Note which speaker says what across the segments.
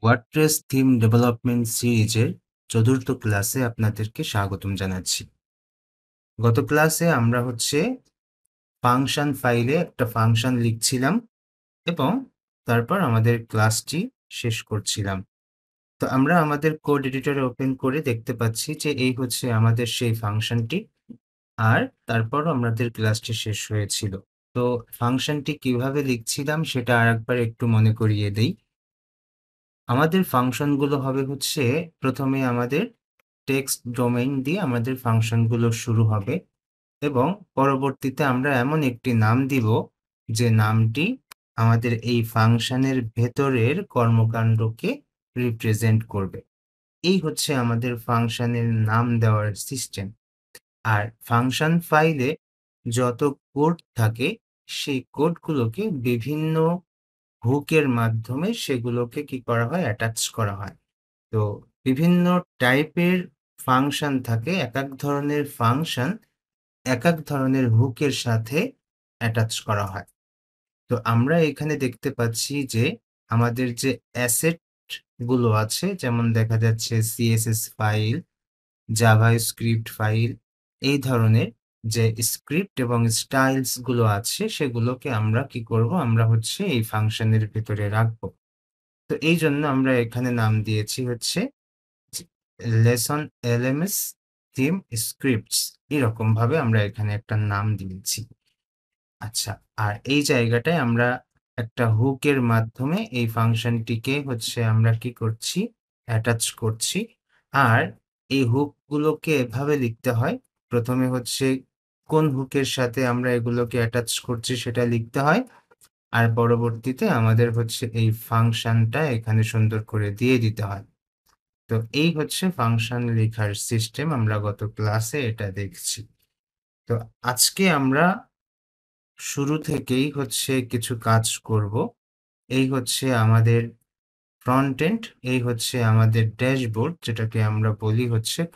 Speaker 1: WordPress theme development সিরিজের চতুর্থ ক্লাসে আপনাদেরকে স্বাগতম জানাচ্ছি। গত ক্লাসে আমরা ফাংশন ফাইলে একটা ফাংশন লিখছিলাম এবং তারপর আমাদের ক্লাসটি শেষ করছিলাম। তো আমরা আমাদের কোড এডিটরে ওপেন করে দেখতে পাচ্ছি যে এই হচ্ছে আমাদের সেই ফাংশনটি, আর তারপর আমাদের ক্লাসটি শেষ হয়েছিল। তো ফাংশনটি কিভাবে লিখছিলাম সেটা আরেকবার একটু মনে করিয়ে দেই। আমাদের ফাংশনগুলো হবে প্রথমে আমাদের টেক্সট ডোমেইন দিয়ে আমাদের ফাংশনগুলো শুরু হবে এবং পরবর্তীতে আমরা এমন একটি নাম দিব যে নামটি আমাদের এই ফাংশনের ভেতরের কর্মকাণ্ডকে রিপ্রেজেন্ট করবে। এই হচ্ছে আমাদের ফাংশনের নাম দেওয়ার সিস্টেম। আর ফাংশন ফাইলে যত কোড থাকে সেই কোডগুলোকে বিভিন্ন হুকের মাধ্যমে সেগুলোকে কি করা হয়, অ্যাটাচ করা হয়। তো বিভিন্ন টাইপের ফাংশন থাকে, এক এক ধরনের ফাংশন এক এক ধরনের হুকের সাথে অ্যাটাচ করা হয়। তো আমরা এখানে দেখতে পাচ্ছি যে আমাদের যে অ্যাসেট গুলো আছে, যেমন দেখা যাচ্ছে সিএসএস ফাইল, জাভাস্ক্রিপ্ট ফাইল, এই ধরনের যে স্ক্রিপ্ট এবং স্টাইলস গুলো আছে সেগুলোকে আমরা কি করব, আমরা এই ফাংশনের ভিতরে রাখবো। তো এই জন্য আমরা এখানে নাম দিয়েছি লেসন এলএমএস থিম স্ক্রিপ্টস, এরকম ভাবে আমরা এখানে একটা নাম দিয়েছি। আচ্ছা, আর এই জায়গাটায় আমরা একটা হুকের মাধ্যমে এই ফাংশনটিকে আমরা কি করছি, অ্যাটাচ করছি। আর এই হুকগুলোকে এভাবে লিখতে হয়, প্রথমে কোন হুকের সাথে আমরা এগুলোকে অ্যাটাচ করছি সেটা লিখতে হয়, আর পরবর্তীতে আমাদের এই ফাংশনটা এখানে সুন্দর করে দিয়ে দিতে হয়। তো এই ফাংশন লেখার সিস্টেম, আমরা গত ক্লাসে এটা দেখছি। তো আজকে আমরা শুরু থেকেই কিছু কাজ করব। এই আমাদের ফ্রন্ট এন্ড, এই আমাদের ড্যাশবোর্ড, যেটাকে আমরা বলি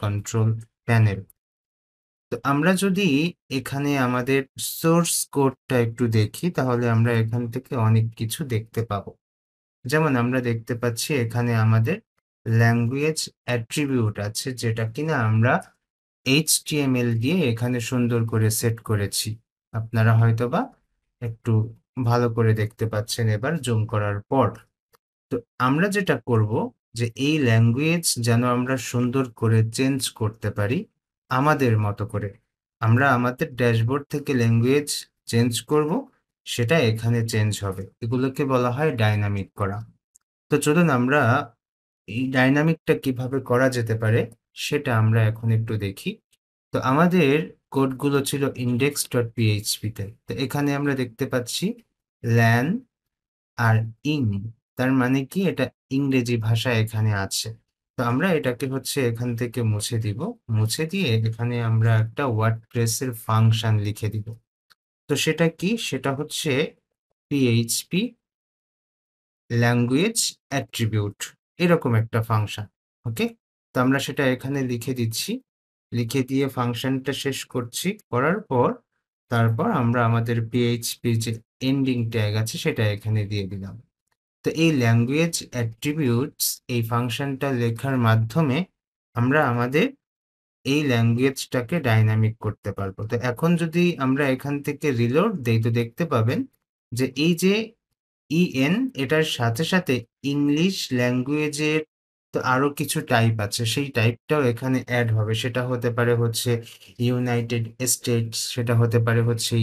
Speaker 1: কন্ট্রোল প্যানেল। তো আমরা যদি এখানে আমাদের সোর্স কোডটা একটু দেখি তাহলে আমরা এখান থেকে অনেক কিছু দেখতে পাবো। যেমন আমরা দেখতে পাচ্ছি এখানে আমাদের ল্যাঙ্গুয়েজ অ্যাট্রিবিউট আছে, যেটা কিনা আমরা HTML দিয়ে এখানে সুন্দর করে সেট করেছি। আপনারা হয়তোবা একটু ভালো করে দেখতে পাচ্ছেন এবার জুম করার পর। তো আমরা যেটা করব যে এই ল্যাঙ্গুয়েজ যেন আমরা সুন্দর করে চেঞ্জ করতে পারি আমাদের মতো করে, আমরা আমাদের ড্যাশবোর্ড থেকে ল্যাঙ্গুয়েজ চেঞ্জ করব, সেটা এখানে চেঞ্জ হবে। এগুলোকে বলা হয় ডাইনামিক করা। তো চলুন আমরা এই ডাইনামিকটা কিভাবে করা যেতে পারে সেটা আমরা এখন একটু দেখি। তো আমাদের কোডগুলো ছিল index.php তে। তো এখানে আমরা দেখতে পাচ্ছি ল্যান আর ইন, তার মানে কি, এটা ইংরেজি ভাষা এখানে আছে। তো আমরা এটাকে এখান থেকে মুছে দিব, মুছে দিয়ে এখানে আমরা একটা ওয়ার্ডপ্রেসের ফাংশন লিখে দিব। তো সেটা কি, সেটা পিএইচপি ল্যাঙ্গুয়েজ অ্যাট্রিবিউট, এরকম একটা ফাংশন। ওকে, তো আমরা সেটা এখানে লিখে দিচ্ছি, লিখে দিয়ে ফাংশনটা শেষ করছি, করার পর তারপর আমরা আমাদের পিএইচপি যে এন্ডিং ট্যাগ আছে সেটা এখানে দিয়ে দিলাম। তো এই ল্যাঙ্গুয়েজ অ্যাট্রিবিউটস, এই ফাংশনটা লেখার মাধ্যমে আমরা আমাদের এই ল্যাঙ্গুয়েজটাকে ডাইনামিক করতে পারবো। তো এখন যদি আমরা এখান থেকে রিলোড দেই তো দেখতে পাবেন যে এই যে এটার সাথে সাথে ইংলিশ ল্যাঙ্গুয়েজের তো আরো কিছু টাইপ আছে, সেই টাইপটাও এখানে অ্যাড হবে। সেটা হতে পারে ইউনাইটেড স্টেটস, সেটা হতে পারে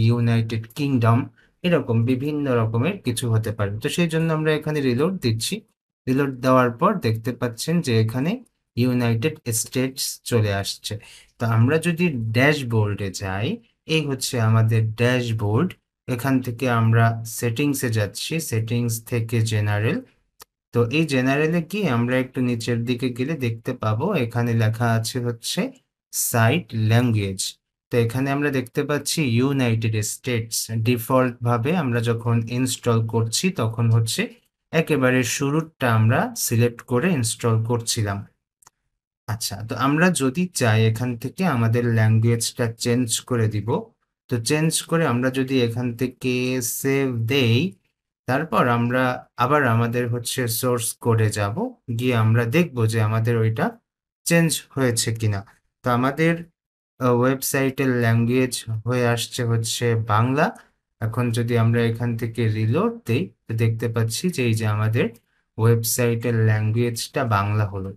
Speaker 1: ইউনাইটেড কিংডম, এরকম বিভিন্ন রকমের কিছু হতে পারে। তো সেই জন্য আমরা এখানে রিলোড দিচ্ছি। রিলোড দেওয়ার পর দেখতে পাচ্ছেন যে এখানে ইউনাইটেড স্টেটস চলে আসছে। তো আমরা যদি ড্যাশবোর্ডে যাই, এই আমাদের ড্যাশবোর্ড। এখান থেকে আমরা সেটিংসে যাচ্ছি, সেটিংস থেকে জেনারেল। তো এই জেনারেলে গিয়ে আমরা একটু নিচের দিকে গেলে দেখতে পাবো এখানে লেখা আছে সাইট ল্যাঙ্গুয়েজ। তো এখানে আমরা দেখতে পাচ্ছি ইউনাইটেড স্টেটস। ডিফল্ট ভাবে আমরা যখন ইনস্টল করছি তখন একেবারে শুরুরটা আমরা সিলেক্ট করে ইনস্টল করছিলাম। আচ্ছা, তো আমরা যদি চাই এখান থেকে আমাদের ল্যাঙ্গুয়েজটা চেঞ্জ করে দিব। তো চেঞ্জ করে আমরা যদি এখান থেকে সেভ দেই, তারপর আমরা আবার আমাদের হচ্ছে সোর্স কোডে যাবো। গিয়ে আমরা দেখব যে আমাদের ওইটা চেঞ্জ হয়েছে কিনা। তো আমাদের ওয়েবসাইটের ল্যাঙ্গুয়েজ হয়ে আসছে হচ্ছে বাংলা। এখন যদি আমরা এখান থেকে রিলোড দেই, তো দেখতে পাচ্ছি যে এই যে আমাদের ওয়েবসাইটের ল্যাঙ্গুয়েজটা বাংলা হলো।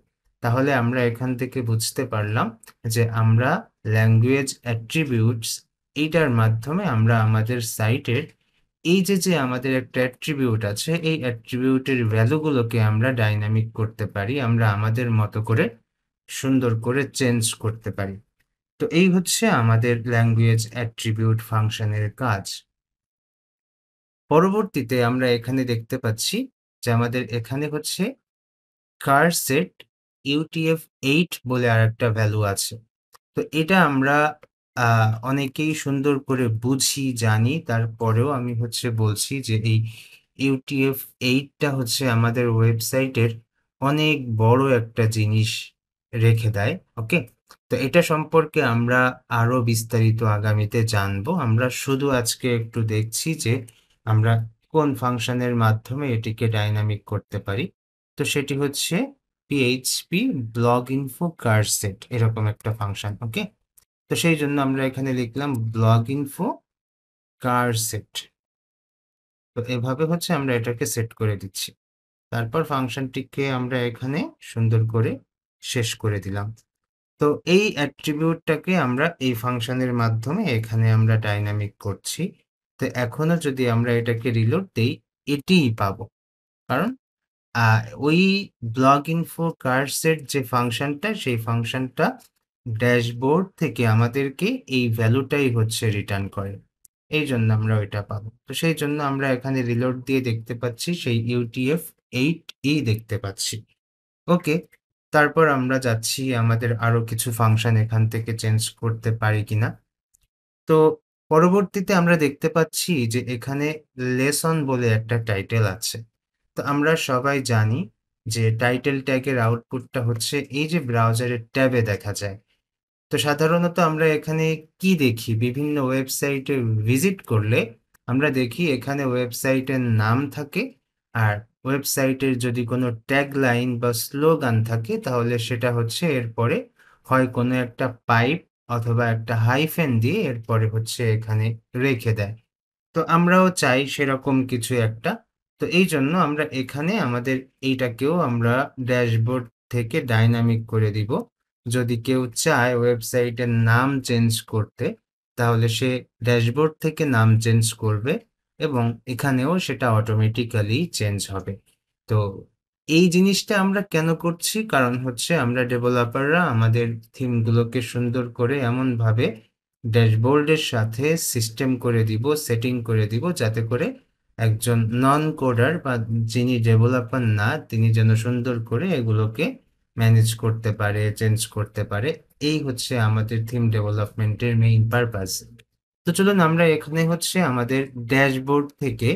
Speaker 1: তাহলে আমরা এখান থেকে বুঝতে পারলাম যে আমরা ল্যাঙ্গুয়েজ অ্যাট্রিবিউটস এইটার মাধ্যমে আমরা আমাদের সাইটের এই যে আমাদের একটা অ্যাট্রিবিউট আছে, এই অ্যাট্রিবিউটের ভ্যালুগুলোকে আমরা ডাইনামিক করতে পারি, আমরা আমাদের মতো করে সুন্দর করে চেঞ্জ করতে পারি। তো এই হচ্ছে আমাদের ল্যাঙ্গুয়েজ অ্যাট্রিবিউট ফাংশনের কাজ। পরবর্তীতে আমরা এখানে দেখতে পাচ্ছি যে আমাদের এখানে হচ্ছে কারসেট UTF-8 বলে আরেকটা ভ্যালু আছে। তো এটা আমরা অনেকেই সুন্দর করে বুঝি, জানি। তারপরেও আমি হচ্ছে বলছি যে এই UTF-8 টা হচ্ছে আমাদের ওয়েবসাইটের অনেক বড় একটা জিনিস রেখে দেয়। ওকে? তো এটা সম্পর্কে আমরা আরো বিস্তারিত আগামীতে জানবো। আমরা শুধু আজকে একটু দেখছি যে আমরা কোন ফাংশনের মাধ্যমে এটিকে ডাইনামিক করতে পারি। তো সেটি হচ্ছে PHP ব্লগ ইনফো কারসেট, এরকম একটা ফাংশন। ওকে? তো সেই জন্য আমরা এখানে লিখলাম ব্লগ ইনফো কারসেট। তো এভাবে হচ্ছে আমরা এটাকে সেট করে দিচ্ছি। তারপর ফাংশনটিকে আমরা এখানে সুন্দর করে শেষ করে দিলাম। তো এই অ্যাট্রিবিউটটাকে আমরা এই ফাংশনের মাধ্যমে এখানে আমরা ডাইনামিক করছি। তো এখনো যদি আমরা এটাকে রিলোড দেই, এটিই পাবো। কারণ আ ওই ব্লগ ইনফো কারসেট যে ফাংশনটা, সেই ফাংশনটা ড্যাশবোর্ড থেকে আমাদেরকে এই ভ্যালুটাই হচ্ছে রিটার্ন করে। এইজন্য আমরা ওইটা পাবো। তো সেই জন্য আমরা এখানে রিলোড দিয়ে দেখতে পাচ্ছি সেই UTF-8 দেখতে পাচ্ছি। ওকে, তারপর আমরা যাচ্ছি আমাদের আরো কিছু ফাংশন এখান থেকে চেঞ্জ করতে পারি কিনা। তো পরবর্তীতে আমরা দেখতে পাচ্ছি যে এখানে লেসন বলে একটা টাইটেল আছে। তো আমরা সবাই জানি যে টাইটেল ট্যাগের আউটপুটটা হচ্ছে এই যে ব্রাউজারের ট্যাবে দেখা যায়। তো সাধারণত আমরা এখানে কি দেখি? বিভিন্ন ওয়েবসাইটে ভিজিট করলে আমরা দেখি এখানে ওয়েবসাইটের নাম থাকে, আর ওয়েবসাইটের যদি কোনো ট্যাগলাইন বা স্লোগান থাকে তাহলে সেটা হচ্ছে এরপরে হয় কোনো একটা পাইপ অথবা একটা হাইফেন দিয়ে এরপরে হচ্ছে এখানে রেখে দেয়। তো আমরাও চাই সেরকম কিছু একটা। তো এইজন্য আমরা এখানে আমাদের এইটাকেও আমরা ড্যাশবোর্ড থেকে ডাইনামিক করে দিব। যদি কেউ চায় ওয়েবসাইটের নাম চেঞ্জ করতে, তাহলে সে ড্যাশবোর্ড থেকে নাম চেঞ্জ করবে এবং এখানেও সেটা অটোমেটিক্যালি চেঞ্জ হবে। তো এই জিনিসটা আমরা কেন করছি? কারণ হচ্ছে আমরা ডেভেলপাররা আমাদের থিমগুলোকে সুন্দর করে এমনভাবে ড্যাশবোর্ডের সাথে সিস্টেম করে দিব, সেটিং করে দিব, যাতে করে একজন নন কোডার বা যিনি ডেভেলপার না, তিনি যেন সুন্দর করে এগুলোকে ম্যানেজ করতে পারে, চেঞ্জ করতে পারে। এই হচ্ছে আমাদের থিম ডেভেলপমেন্টের মেইন পারপাস। তো চলুন আমরা এখানে হচ্ছে আমাদের ড্যাশবোর্ড থেকে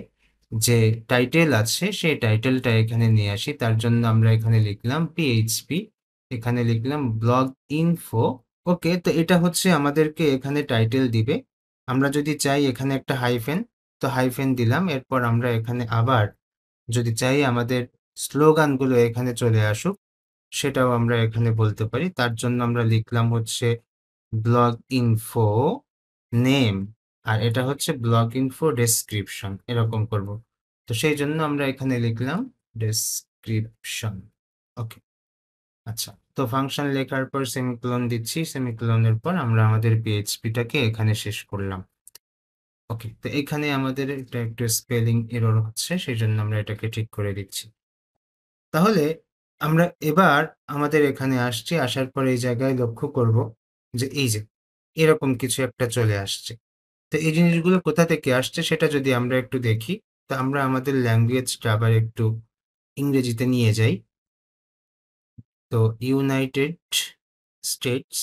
Speaker 1: যে টাইটেল আছে সেই টাইটেলটা এখানে নিয়ে আসি। তার জন্য আমরা এখানে লিখলাম PHP, এখানে লিখলাম ব্লগ ইনফো। ওকে, তো এটা হচ্ছে আমাদেরকে এখানে টাইটেল দিবে। আমরা যদি চাই এখানে একটা হাইফেন, তো হাইফেন দিলাম। এরপর আমরা এখানে আবার যদি চাই আমাদের স্লোগানগুলো এখানে চলে আসুক, সেটাও আমরা এখানে বলতে পারি। তার জন্য আমরা লিখলাম হচ্ছে ব্লগ ইনফো নেম, আর এটা হচ্ছে ব্লগ ইনফো ডেসক্রিপশন, এরকম করব। তো সেই জন্য আমরা এখানে লিখলাম ডেসক্রিপশন। ওকে, আচ্ছা। তো ফাংশন লেখার পর সেমিকোলন দিচ্ছি, সেমিকোলনের পর আমরা আমাদের পিএইচপিটাকে এখানে শেষ করলাম। ওকে, তো এখানে আমাদের এটা একটু স্পেলিং এরর হচ্ছে, সেই জন্য আমরা এটাকে ঠিক করে দিচ্ছি। তাহলে আমরা এবার আমাদের এখানে আসছি, আসার পর এই জায়গায় লক্ষ্য করব যে এই যে এরকম কিছু একটা চলে আসছে। তো এই জিনিসগুলো কোথা থেকে আসছে সেটা যদি আমরা একটু দেখি, তো আমরা আমাদের ল্যাঙ্গুয়েজটা আবার একটু ইংরেজিতে নিয়ে যাই। তো ইউনাইটেড স্টেটস,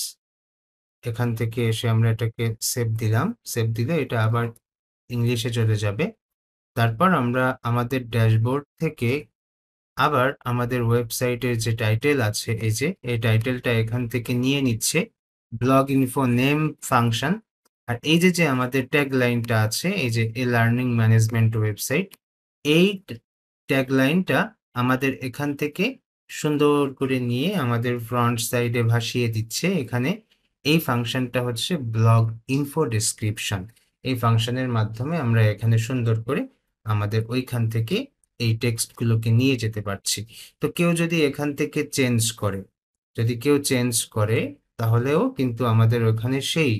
Speaker 1: এখান থেকে এসে আমরা এটাকে সেভ দিলাম। সেভ দিলে এটা আবার ইংলিশে চলে যাবে। তারপর আমরা আমাদের ড্যাশবোর্ড থেকে আবার আমাদের ওয়েবসাইটের যে টাইটেল আছে, এই যে এই টাইটেলটা এখান থেকে নিয়ে নিচ্ছে ব্লগ ইনফো নেম ফাংশন। আর এই যে আমাদের ট্যাগ লাইনটা আছে, এই যে এ লার্নিং ম্যানেজমেন্ট ওয়েবসাইট, এই ট্যাগলাইনটা আমাদের এখান থেকে সুন্দর করে নিয়ে আমাদের ফ্রন্ট সাইডে ভাসিয়ে দিচ্ছে। এখানে এই ফাংশনটা হচ্ছে ব্লগ ইনফো ডেসক্রিপশন। এই ফাংশনের মাধ্যমে আমরা এখানে সুন্দর করে আমাদের ওইখান থেকে এই টেক্সটগুলোকে নিয়ে যেতে পারছি। তো কেউ যদি এখান থেকে চেঞ্জ করে, যদি কেউ চেঞ্জ করে, তাহলেও কিন্তু আমাদের ওখানে সেই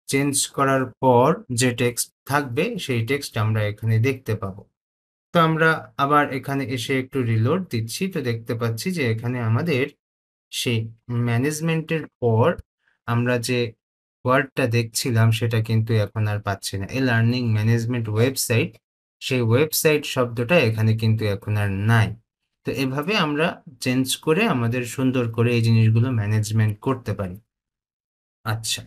Speaker 1: চেঞ্জ করার পর যে টেক্সট থাকবে সেই টেক্সট আমরা এখানে দেখতে পাবো। তো আমরা আবার এখানে এসে একটু রিলোড দিচ্ছি, তো দেখতে পাচ্ছি যে এখানে আমাদের সেই ম্যানেজমেন্টের পর আমরা যে ওয়ার্ডটা দেখছিলাম সেটা কিন্তু এখন আর পাচ্ছি না। এই লার্নিং ম্যানেজমেন্ট ওয়েবসাইট, সেই ওয়েবসাইট শব্দটা এখানে কিন্তু এখন আর নাই। তো এভাবে আমরা চেঞ্জ করে আমাদের সুন্দর করে এই জিনিসগুলো ম্যানেজমেন্ট করতে পারি। আচ্ছা,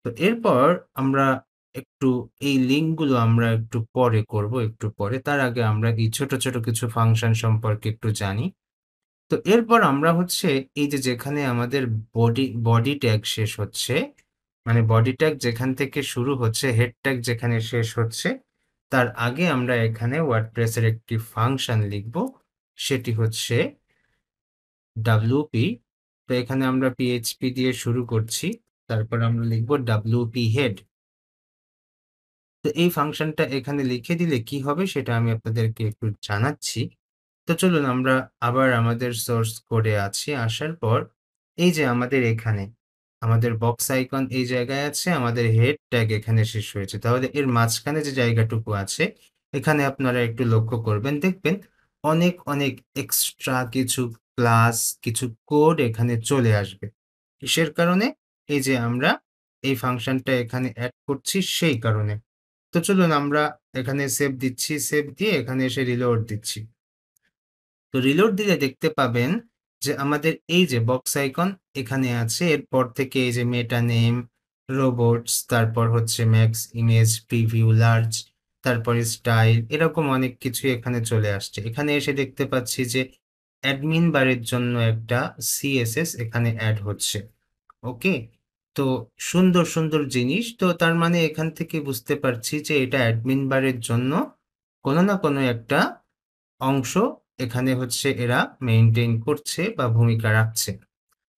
Speaker 1: তো এরপর আমরা একটু এই লিঙ্কগুলো আমরা একটু পরে করব, একটু পরে। তার আগে আমরা এই ছোট ছোট কিছু ফাংশন সম্পর্কে একটু জানি। তো এরপর আমরা হচ্ছে এই যে যেখানে আমাদের বডি ট্যাগ শেষ হচ্ছে, মানে বডি ট্যাগ যেখান থেকে শুরু হচ্ছে, হেড ট্যাগ যেখানে শেষ হচ্ছে, তার আগে আমরা এখানে ওয়ার্ডপ্রেসের একটি ফাংশন লিখব, সেটি হচ্ছে wp। তো এখানে আমরা php দিয়ে শুরু করছি, তারপর আমরা লিখব wp head। তো এই ফাংশনটা এখানে লিখে দিলে কি হবে সেটা আমি আপনাদেরকে একটু জানাচ্ছি। তো চলুন আমরা আবার আমাদের সোর্স কোডে আছি। আসার পর এই যে আমাদের এখানে আমাদের বক্স আইকন এই জায়গায় আছে, আমাদের হেড ট্যাগ এখানে শেষ হয়েছে। তাহলে এর মাঝখানে যে জায়গাটুকু আছে এখানে আপনারা একটু লক্ষ্য করবেন, দেখবেন অনেক অনেক এক্সট্রা কিছু ক্লাস, কিছু কোড এখানে চলে আসবে। কিসের কারণে? এই যে আমরা এই ফাংশনটা এখানে অ্যাড করছি সেই কারণে। তো চলুন আমরা এখানে সেভ দিচ্ছি, সেভ দিয়ে এখানে এসে রিলোড দিচ্ছি। তো রিলোড দিলে দেখতে পাবেন যে আমাদের এই যে বক্স আইকন এখানে আছে, এরপর থেকে এই যে মেটা নেম, রোবটস, তারপর হচ্ছে ম্যাক্স ইমেজ প্রিভিউ লার্জ, তারপরে স্টাইল, এরকম অনেক কিছু এখানে চলে আসছে। এখানে এসে দেখতে পাচ্ছি যে অ্যাডমিন বারের জন্য একটা সিএসএস এখানে অ্যাড হচ্ছে। ওকে, তো সুন্দর সুন্দর জিনিস। তো তার মানে এখান থেকে বুঝতে পারছি যে এটা অ্যাডমিন বারের জন্য কোনো না কোনো একটা অংশ এখানে হচ্ছে এরা মেইনটেইন করছে বা ভূমিকা রাখছে।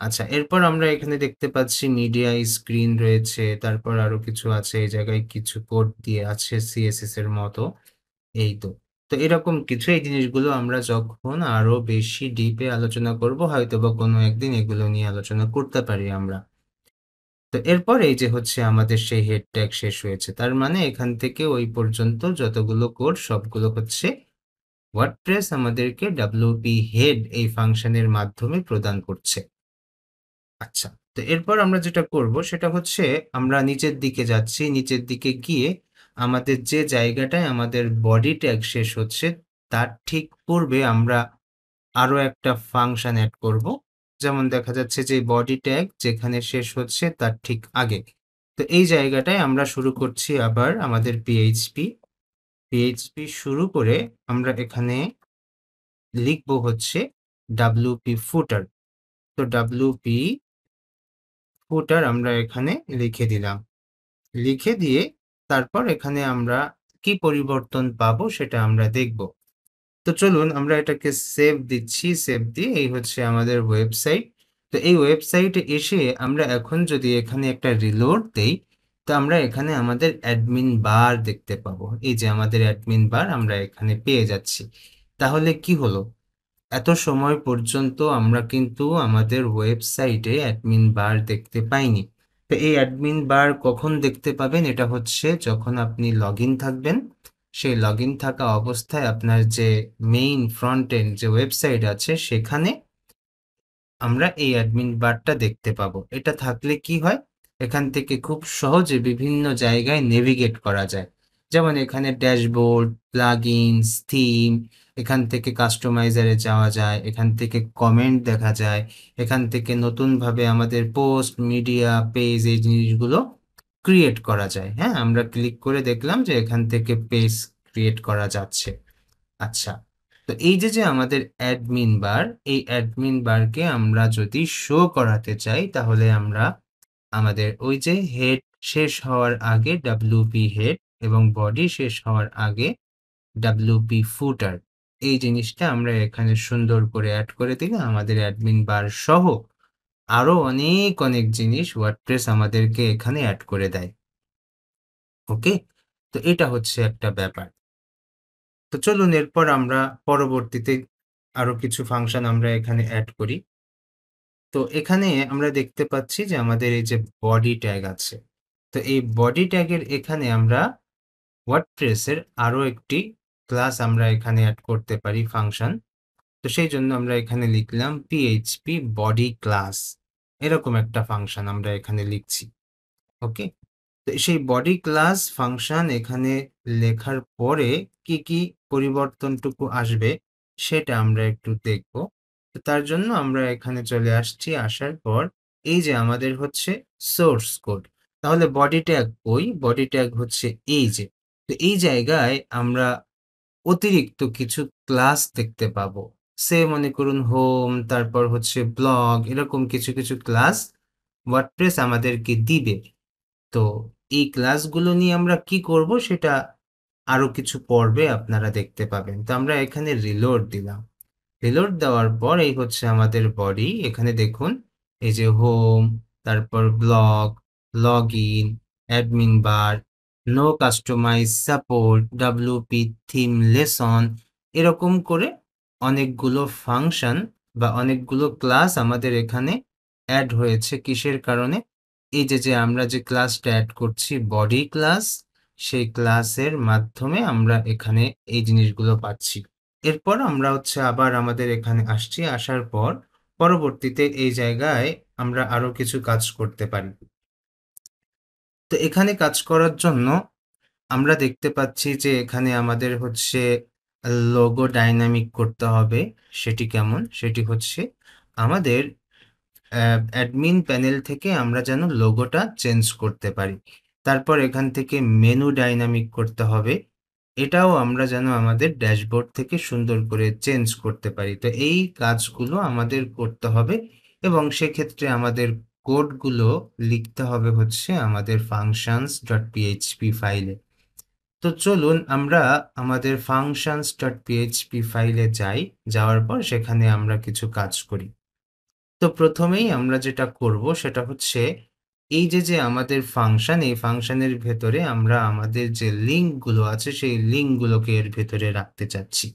Speaker 1: আচ্ছা, এরপর আমরা এখানে দেখতে পাচ্ছি মিডিয়া স্ক্রিন রয়েছে, তারপর আরো কিছু আছে, এই জায়গায় কিছু কোড দিয়ে আছে সিএসএস এর মতো। এই তো, তো এরকম কিছু, এই জিনিসগুলো আমরা যখন আরো বেশি ডিপে আলোচনা করব হয়তো বা কোনো একদিন এগুলো নিয়ে আলোচনা করতে পারি আমরা। তো এরপর এই যে হচ্ছে আমাদের সেই হেড ট্যাগ শেষ হয়েছে, তার মানে এখান থেকে ওই পর্যন্ত যতগুলো কোড সবগুলো হচ্ছে ওয়ার্ডপ্রেস আমাদেরকে wp head এই ফাংশনের মাধ্যমে প্রদান করছে। আচ্ছা, তো এরপর আমরা যেটা করব সেটা হচ্ছে আমরা নিচের দিকে যাচ্ছি, নিচের দিকে গিয়ে আমাদের যে জায়গাটায় আমাদের বডি ট্যাগ শেষ হচ্ছে তার ঠিক পূর্বে আমরা আরো একটা ফাংশন অ্যাড করব। যেমন দেখা যাচ্ছে যে বডি ট্যাগ যেখানে শেষ হচ্ছে তার ঠিক আগে, তো এই জায়গাটায় আমরা শুরু করছি আবার আমাদের পিএইচপি শুরু করে আমরা এখানে লিখব হচ্ছে wp ফুটার। তো wp ফুটার আমরা এখানে লিখে দিলাম, লিখে দিয়ে তারপর এখানে আমরা কি পরিবর্তন পাবো সেটা আমরা দেখব। তো চলুন আমরা এটাকে সেভ দিচ্ছি, সেভ দিয়ে এই হচ্ছে আমাদের ওয়েবসাইট। তো এই ওয়েবসাইটে এসে আমরা এখন যদি এখানে একটা রিলোড দেই, তো আমরা এখানে আমাদের অ্যাডমিন বার দেখতে পাবো। এই যে আমাদের অ্যাডমিন বার আমরা এখানে পেয়ে যাচ্ছি। তাহলে কি হলো, এত সময় পর্যন্ত আমরা কিন্তু আমাদের ওয়েবসাইটে অ্যাডমিন বার দেখতে পাইনি। তো এই অ্যাডমিন বার কখন দেখতে পাবেন? এটা হচ্ছে যখন আপনি লগ ইন থাকবেন, সেই লগ ইন থাকা অবস্থায় আপনার যে মেইন ফ্রন্ট এন্ড যে ওয়েবসাইট আছে সেখানে আমরা এই অ্যাডমিন বারটা দেখতে পাবো। এটা থাকলে কি হয়, এখান থেকে খুব সহজে বিভিন্ন জায়গায় নেভিগেট করা যায়। যেমন এখানে ড্যাশবোর্ড, প্লাগইনস, থিম, এখান থেকে কাস্টমাইজারে যাওয়া যায়, এখান থেকে কমেন্ট দেখা যায়, এখান থেকে নতুনভাবে আমাদের পোস্ট, মিডিয়া, পেজ, এই জিনিসগুলো ক্রিয়েট করা যায়। হ্যাঁ, আমরা ক্লিক করে দেখলাম যে এখান থেকে পেজ ক্রিয়েট করা যাচ্ছে। আচ্ছা, তো এই যে আমাদের অ্যাডমিন বার, এই অ্যাডমিন বারকে আমরা যদি শো করাতে চাই তাহলে আমরা আমাদের ওই যে হেড শেষ হওয়ার আগে wp হেড এবং বডি শেষ হওয়ার আগে wp footer এই জিনিসটা আমরা এখানে সুন্দর করে অ্যাড করে দিলে আমাদের অ্যাডমিন বার সহ আরো অনেক জিনিস ওয়ার্ডপ্রেস আমাদেরকে এখানে অ্যাড করে দেয়। ওকে? তো এটা হচ্ছে একটা ব্যাপার। তো চলুন এরপর আমরা পরবর্তীতে আরো কিছু ফাংশন আমরা এখানে অ্যাড করি। তো এখানে আমরা দেখতে পাচ্ছি যে আমাদের এই যে বডি ট্যাগ আছে। তো এই বডি ট্যাগের এখানে আমরা ওয়ার্ডপ্রেসের আরো একটি ক্লাস আমরা এখানে অ্যাড করতে পারি ফাংশন। তো সেই জন্য আমরা এখানে লিখলাম PHP বডি ক্লাস। এরকম একটা ফাংশন আমরা এখানে লিখছি। ওকে? তো সেই বডি ক্লাস ফাংশন এখানে লেখার পরে কি পরিবর্তনটুকু আসবে সেটা আমরা একটু দেখব। তো তার জন্য আমরা এখানে চলে আসছি, আসার পর এই যে আমাদের হচ্ছে সোর্স কোড। তাহলে বডি ট্যাগ কই? বডি ট্যাগ হচ্ছে এই যে। তো এই জায়গায় আমরা অতিরিক্ত কিছু ক্লাস দেখতে পাবো। সে মনে করুন হোম, তারপর হচ্ছে ব্লগ, এরকম কিছু ক্লাস ওয়ার্ডপ্রেস আমাদেরকে দিবে। তো এই ক্লাসগুলো নিয়ে আমরা কি করব সেটা আরো কিছু পর্বে আপনারা দেখতে পাবেন। তো আমরা এখানে রিলোড দিলাম। রিলোড দেওয়ার পর এই হচ্ছে আমাদের বডি। এখানে দেখুন এই যে হোম, তারপর blog, login, admin bar, no customize support, WP theme lesson, এরকম করে অনেকগুলো ফাংশন বা অনেকগুলো ক্লাস আমাদের এখানে অ্যাড হয়েছে। কিসের কারণে? এই যে আমরা যে ক্লাসটা অ্যাড করছি বডি ক্লাস, সেই ক্লাসের মাধ্যমে আমরা এখানে এই জিনিসগুলো পাচ্ছি। এরপর আমরা হচ্ছে আবার আমাদের এখানে আসছি, আসার পর পরবর্তীতে এই জায়গায় আমরা আরো কিছু কাজ করতে পারি। তো এখানে কাজ করার জন্য আমরা দেখতে পাচ্ছি যে এখানে আমাদের হচ্ছে লোগো ডাইনামিক করতে হবে। সেটি কেমন? সেটি হচ্ছে আমাদের অ্যাডমিন প্যানেল থেকে আমরা যেন লোগোটা চেঞ্জ করতে পারি। তারপর এখান থেকে মেনু ডাইনামিক করতে হবে। এটাও আমরা যেন আমাদের ড্যাশবোর্ড থেকে সুন্দর করে চেঞ্জ করতে পারি। তো এই কাজগুলো আমাদের করতে হবে এবং সেক্ষেত্রে আমাদের কোডগুলো লিখতে হবে হচ্ছে আমাদের functions.php ফাইলে। তো চলুন আমরা আমাদের functions.php ফাইলে যাই। যাওয়ার পর সেখানে আমরা কিছু কাজ করি। তো প্রথমেই আমরা যেটা করব সেটা হচ্ছে এই যে আমাদের ফাংশন, এই ফাংশনের ভেতরে আমরা আমাদের যে লিঙ্কগুলো আছে সেই লিঙ্কগুলোকে এর ভেতরে রাখতে চাচ্ছি।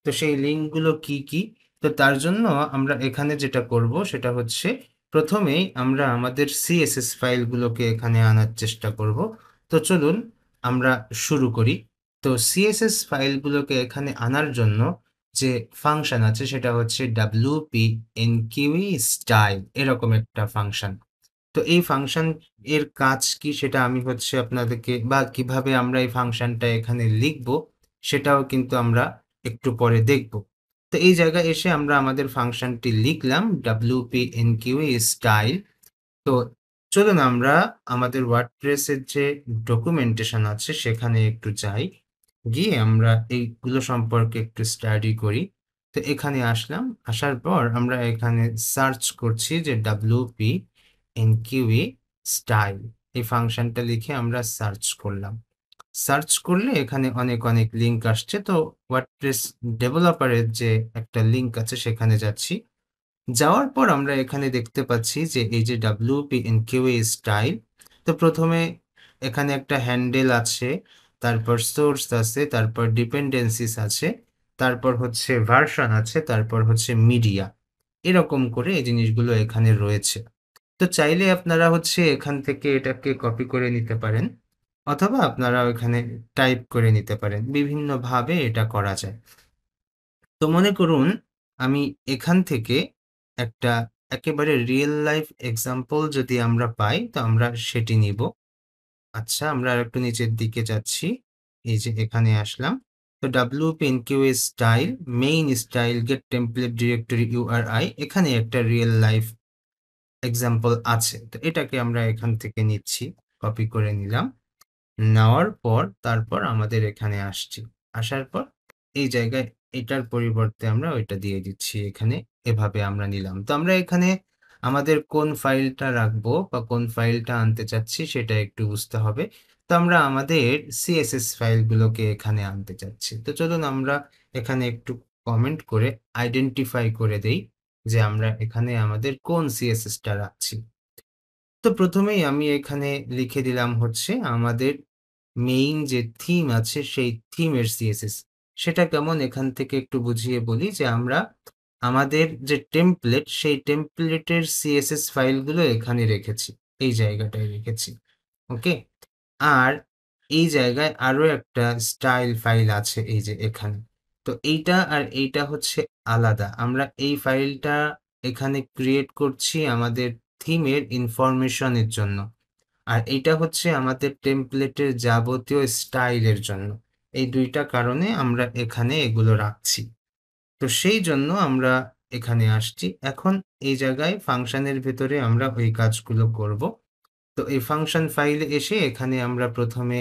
Speaker 1: তো সেই লিঙ্কগুলো কি? তো তার জন্য আমরা এখানে যেটা করব সেটা হচ্ছে প্রথমেই আমরা আমাদের CSS ফাইলগুলোকে এখানে আনার চেষ্টা করব। তো চলুন আমরা শুরু করি। তো CSS ফাইলগুলোকে এখানে আনার জন্য যে ফাংশন আছে সেটা হচ্ছে wp enqueue style, এরকম একটা ফাংশন। তো এই ফাংশন এর কাজ কি সেটা আমি হচ্ছে আপনাদেরকে, বা কিভাবে আমরা এই ফাংশনটা এখানে লিখব সেটাও কিন্তু আমরা একটু পরে দেখব। তো এই জায়গায় এসে আমরা আমাদের ফাংশনটি লিখলাম wp enqueue style। তো চলুন আমরা আমাদের ওয়ার্ডপ্রেসের যে ডকুমেন্টেশন আছে সেখানে একটু যাই। গিয়ে আমরা এইগুলো সম্পর্কে একটু স্টাডি করি। তো এখানে আসলাম, আসার পর আমরা এখানে সার্চ করছি যে wp enqueue style, এই ফাংশনটা লিখে আমরা সার্চ করলাম। সার্চ করলে এখানে অনেক লিঙ্ক আসছে। তো ওয়ার্ডপ্রেস ডেভেলপারের যে একটা লিঙ্ক আছে সেখানে যাচ্ছি। যাওয়ার পর আমরা এখানে দেখতে পাচ্ছি যে এই যে wp enqueue style। তো প্রথমে এখানে একটা হ্যান্ডেল আছে, তারপর সোর্স আছে, তারপর ডিপেন্ডেন্সিস আছে, তারপর হচ্ছে ভার্সন আছে, তারপর হচ্ছে মিডিয়া। এরকম করে এই জিনিসগুলো এখানে রয়েছে। তো চাইলে আপনারা হচ্ছে এখান থেকে এটাকে কপি করে নিতে পারেন, অথবা আপনারা এখানে টাইপ করে নিতে পারেন। বিভিন্নভাবে এটা করা যায়। তো মনে করুন আমি এখান থেকে একটা একেবারে রিয়েল লাইফ এক্সাম্পল যদি আমরা পাই তো আমরা সেটি নিব। আচ্ছা, আমরা আরেকটু নিচের দিকে যাচ্ছি। এই যে এখানে আসলাম। তো wp enqueue style, main style, get template directory URI, এখানে একটা রিয়েল লাইফ এক্সাম্পল আছে। তো এটাকে আমরা এখান থেকে নিচ্ছি, কপি করে নিলাম। নেওয়ার পর তারপর আমাদের এখানে আসছি। আসার পর এই জায়গায় এটার পরিবর্তে আমরা ওইটা দিয়ে দিচ্ছি এখানে। এভাবে আমরা নিলাম। তো আমরা এখানে আমাদের কোন ফাইলটা রাখবো বা কোন ফাইলটা আনতে চাচ্ছি সেটা একটু বুঝতে হবে। তো আমরা আমাদের CSS ফাইলগুলোকে এখানে আনতে চাচ্ছি। তো চলুন আমরা এখানে একটু কমেন্ট করে আইডেন্টিফাই করে দেই যে আমরা এখানে আমাদের কোন CSS টা রাখছি। তো প্রথমেই আমি এখানে লিখে দিলাম হচ্ছে আমাদের মেইন যে থিম আছে সেই থিমের CSS। সেটা কেমন এখান থেকে একটু বুঝিয়ে বলি যে আমরা আমাদের যে টেমপ্লেট সেই টেমপ্লেটের CSS ফাইলগুলো এখানে রেখেছি। এই জায়গাটায় রেখেছি। ওকে? আর এই জায়গায় আরো একটা স্টাইল ফাইল আছে এই যে এখানে। তো এইটা আর এইটা হচ্ছে আলাদা। আমরা এই ফাইলটা এখানে ক্রিয়েট করছি আমাদের থিমের ইনফরমেশনের জন্য। আর এইটা হচ্ছে আমাদের টেমপ্লেটের যাবতীয় স্টাইলের জন্য। এই ২ টা কারণে আমরা এখানে এগুলো রাখছি। তো সেই জন্য আমরা এখানে আসছি। এখন এই জায়গায় ফাংশনের ভেতরে আমরা ওই কাজগুলো করব। তো এই ফাংশন ফাইলে এসে এখানে আমরা প্রথমে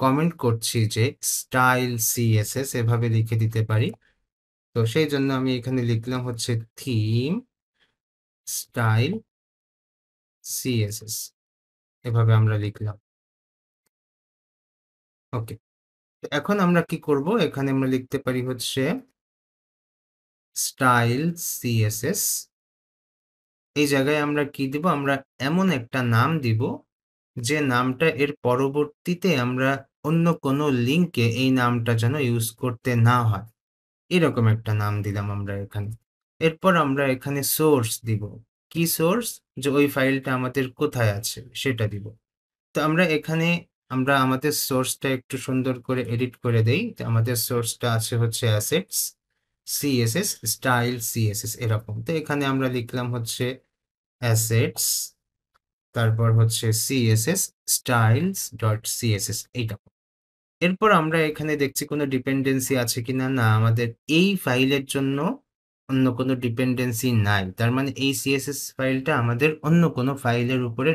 Speaker 1: কমেন্ট করছি যে স্টাইল CSS এভাবে লিখে দিতে পারি। তো সেই জন্য আমি এখানে লিখলাম হচ্ছে থিম স্টাইল CSS এভাবে আমরা লিখলাম। ওকে। তো এখন আমরা কি করব? এখানে আমরা লিখতে পারি হচ্ছে স্টাইল CSS। এই জায়গায় আমরা কি দিব? আমরা এমন একটা নাম দিব যে নামটা এর পরবর্তীতে আমরা অন্য কোনো লিঙ্কে এই নামটা যেন ইউজ করতে না হয়। এরকম একটা নাম দিলাম আমরা এখানে। এরপর আমরা এখানে সোর্স দিব। কি সোর্স? যে ওই ফাইলটা আমাদের কোথায় আছে সেটা দিব। তো আমরা এখানে আমরা আমাদের সোর্সটা একটু সুন্দর করে এডিট করে দেই। তো আমাদের সোর্সটা আছে হচ্ছে অ্যাসেটস, CSS, স্টাইল CSS এরকম। তো এখানে আমরা লিখলাম হচ্ছে অ্যাসেটস, তারপর হচ্ছে CSS styles.css এইটা। এরপর আমরা এখানে দেখছি কোনো ডিপেন্ডেন্সি আছে কিনা। না, আমাদের এই ফাইলের জন্য অন্য কোনো ডিপেন্ডেন্সি নাই। তার মানে এই CSS ফাইলটা আমাদের অন্য কোনো ফাইলের উপরে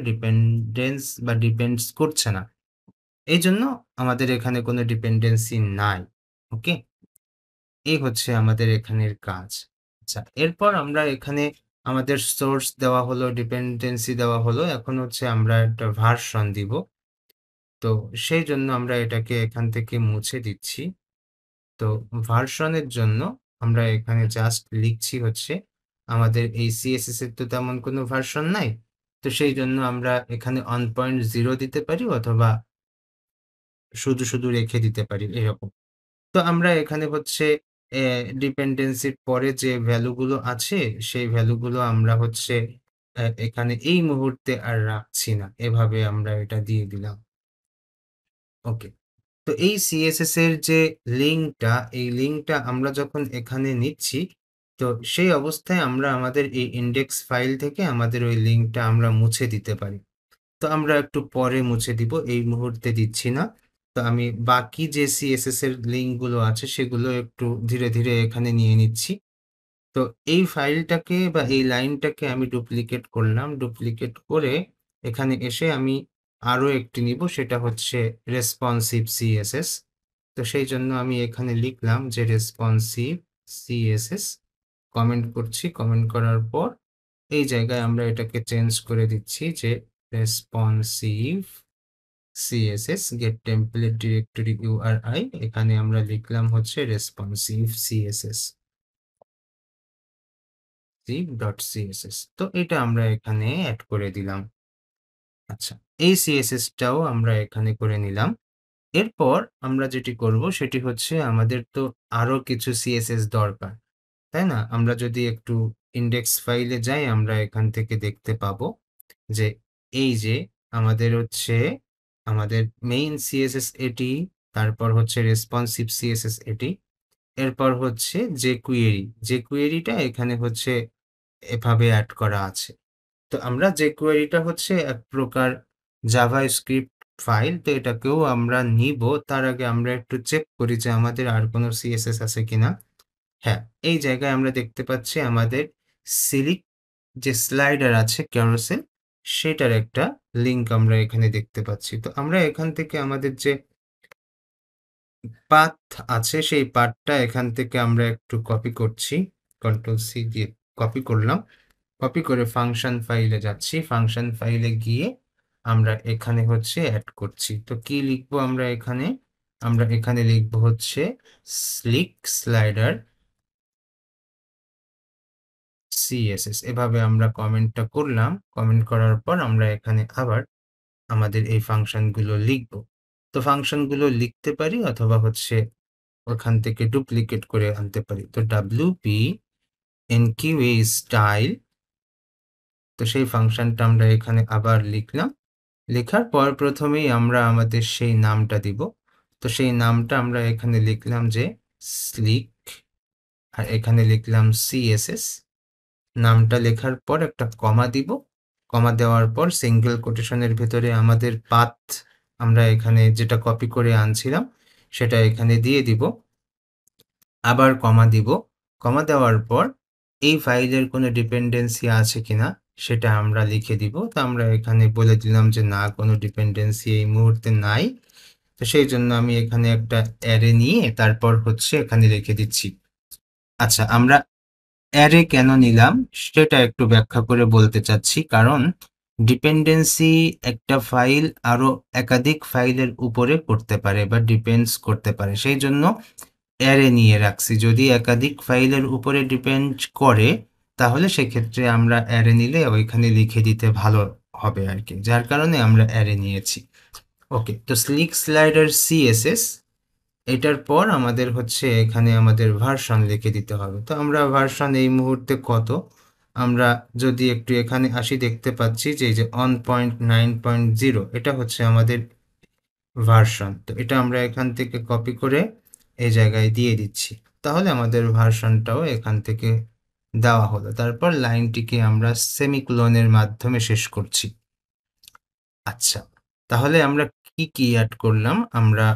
Speaker 1: ডিপেন্ডস করছে না। এইজন্য আমাদের এখানে কোনো ডিপেন্ডেন্সি নাই। ওকে? এই হচ্ছে আমাদের এখানের কাজ। আচ্ছা, এরপর আমরা এখানে আমাদের সোর্স দেওয়া হলো, ডিপেন্ডেন্সি দেওয়া হলো। এখন হচ্ছে আমরা একটা ভার্সন দিব। তো সেই জন্য আমরা এটাকে এখান থেকে মুছে দিচ্ছি। তো ভার্সনের জন্য আমরা এখানে জাস্ট লিখছি হচ্ছে আমাদের এই CSS এর তো তেমন কোনো ভার্সন নাই। তো সেই জন্য আমরা এখানে 1.0 দিতে পারি অথবা শুধু রেখে দিতে পারি এরকম। তো আমরা এখানে হচ্ছে ডিপেন্ডেন্সির পরে যে ভ্যালুগুলো আছে সেই ভ্যালুগুলো আমরা হচ্ছে এখানে এই মুহূর্তে আর রাখছি না। এভাবে আমরা এটা দিয়ে দিলাম। ওকে। তো এই CSS এর যে লিঙ্কটা, এই লিঙ্কটা আমরা যখন এখানে নিচ্ছি, তো সেই অবস্থায় আমরা আমাদের এই ইনডেক্স ফাইল থেকে আমাদের ওই লিঙ্কটা আমরা মুছে দিতে পারি। তো আমরা একটু পরে মুছে দিব, এই মুহূর্তে দিচ্ছি না। তো আমি বাকি যে CSS এর লিঙ্কগুলো আছে সেগুলো একটু ধীরে এখানে নিয়ে নিচ্ছি। তো এই ফাইলটাকে বা এই লাইনটাকে আমি ডুপ্লিকেট করলাম। ডুপ্লিকেট করে এখানে এসে আমি আরো একটি নিব, সেটা হচ্ছে রেসপন্সিভ CSS। তো সেই জন্য আমি এখানে লিখলাম যে রেসপন্সিভ CSS, কমেন্ট করছি। কমেন্ট করার পর এই জায়গায় আমরা এটাকে চেঞ্জ করে দিচ্ছি যে responsive CSS get template directory URI, এখানে আমরা লিখলাম হচ্ছে রেসপন্সিভ CSS .css। তো এটা আমরা এখানে অ্যাড করে দিলাম। আচ্ছা, এই CSS টাও আমরা এখানে করে নিলাম। এরপর আমরা যেটি করব সেটি হচ্ছে আমাদের তো আরো কিছু CSS দরকার, তাই না? আমরা যদি একটু ইনডেক্স ফাইলে যাই আমরা এখান থেকে দেখতে পাবো যে এই যে আমাদের হচ্ছে আমাদের মেইন CSS এটি, তারপর হচ্ছে রেসপন্সিভ CSS এটি, এরপর হচ্ছে যে কুয়েরিটা এখানে হচ্ছে এভাবে অ্যাড করা আছে। তো আমরা যে কোয়েরিটা হচ্ছে এক প্রকার জাভাস্ক্রিপ্ট ফাইল। তো এটাকেও আমরা নিব। তার আগে আমরা একটু চেক করি যে আমাদের আর কোনো CSS আছে কিনা। হ্যাঁ, এই জায়গায় আমরা দেখতে পাচ্ছি আমাদের সিলেক্ট যে স্লাইডার আছে ক্যারোসেল, সেটার একটা লিঙ্ক আমরা এখানে দেখতে পাচ্ছি। তো আমরা এখান থেকে আমাদের যে পাথ আছে সেই পাথটা এখান থেকে আমরা একটু কপি করছি। কন্ট্রোল সি দিয়ে কপি করলাম। কপি করে ফাংশন ফাইলে যাচ্ছি। ফাংশন ফাইলে গিয়ে আমরা এখানে হচ্ছে অ্যাড করছি। তো কি লিখবো আমরা এখানে? আমরা এখানে লিখবো হচ্ছে স্লিক স্লাইডার CSS। এভাবে আমরা কমেন্টটা করলাম। কমেন্ট করার পর আমরা এখানে আবার আমাদের এই ফাংশনগুলো লিখবো। তো ফাংশনগুলো লিখতে পারি অথবা হচ্ছে ওখান থেকে ডুপ্লিকেট করে আনতে পারি। তো WP NQA স্টাইল, তো সেই ফাংশনটা আমরা এখানে আবার লিখলাম। লেখার পর প্রথমেই আমরা আমাদের সেই নামটা দিব। তো সেই নামটা আমরা এখানে লিখলাম যে স্লিক, আর এখানে লিখলাম CSS। নামটা লেখার পর একটা কমা দিব। কমা দেওয়ার পর সিঙ্গেল কোটেশনের ভেতরে আমাদের পাথ আমরা এখানে যেটা কপি করে আনছিলাম সেটা এখানে দিয়ে দিব। আবার কমা দিব। কমা দেওয়ার পর এই ফাইলের কোনো ডিপেন্ডেন্সি আছে কিনা সেটা আমরা লিখে দিব। তো আমরা এখানে বলে দিলাম যে না, কোনো ডিপেন্ডেন্সি এই মুহূর্তে নাই। তো সেই জন্য আমি এখানে একটা অ্যারে নিয়ে তারপর হচ্ছে এখানে রেখে দিচ্ছি। আচ্ছা, আমরা অ্যারে কেন নিলাম সেটা একটু ব্যাখ্যা করে বলতে চাচ্ছি। কারণ ডিপেন্ডেন্সি একটা ফাইল আরো একাধিক ফাইলের উপরে করতে পারে বা ডিপেন্ডস করতে পারে, সেই জন্য অ্যারে নিয়ে রাখছি। যদি একাধিক ফাইলের উপরে ডিপেন্ড করে তাহলে সেক্ষেত্রে আমরা অ্যারে নিলে ওইখানে লিখে দিতে ভালো হবে আর কি, যার কারণে আমরা অ্যারে নিয়েছি। ওকে, তো স্লিক স্লাইডার CSS, এটার পর আমাদের হচ্ছে এখানে আমাদের ভার্সন লিখে দিতে হবে। তো আমরা ভার্সন এই মুহূর্তে কত, আমরা যদি একটু এখানে আসি দেখতে পাচ্ছি যে এই যে 1.9.0 এটা হচ্ছে আমাদের ভার্সন। তো এটা আমরা এখান থেকে কপি করে এই জায়গায় দিয়ে দিচ্ছি। তাহলে আমাদের ভার্সনটাও এখান থেকে দেওয়া হলো। তারপর লাইনটিকে আমরা সেমিকোলনের মাধ্যমে শেষ করছি। আচ্ছা, তাহলে আমরা কি অ্যাড করলাম? আমরা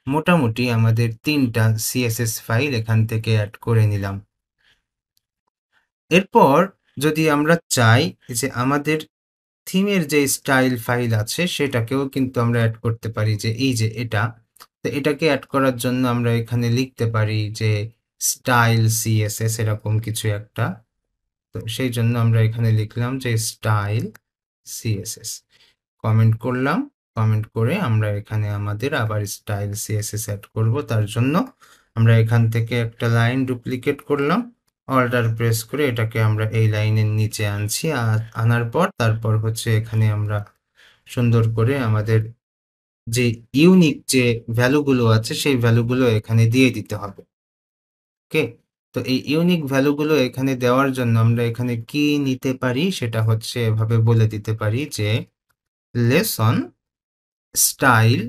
Speaker 1: মোটামুটি আমাদের 3টা CSS ফাইল এখান থেকে অ্যাড করে নিলাম। এরপর যদি আমরা চাই যে আমাদের থিমের যে স্টাইল ফাইল আছে সেটাকেও কিন্তু আমরা অ্যাড করতে পারি, যে এই যে এটা। তো এটাকে অ্যাড করার জন্য আমরা এখানে লিখতে পারি যে স্টাইল CSS এরকম কিছু একটা। তো সেই জন্য আমরা এখানে লিখলাম যে স্টাইল CSS। কমেন্ট করলাম। কমেন্ট করে আমরা এখানে আমাদের আবার স্টাইল CSS অ্যাড করব। তার জন্য আমরা এখান থেকে একটা লাইন ডুপ্লিকেট করলাম, অল্টার প্রেস করে এটাকে আমরা এই লাইনের নিচে আনছি। আনার পর তারপর হচ্ছে এখানে আমরা সুন্দর করে আমাদের যে ইউনিক যে ভ্যালুগুলো আছে সেই ভ্যালুগুলো এখানে দিয়ে দিতে হবে। ওকে, তো এই ইউনিক ভ্যালুগুলো এখানে দেওয়ার জন্য আমরা এখানে কি নিতে পারি সেটা হচ্ছে এভাবে বলে দিতে পারি যে লেসন স্টাইল,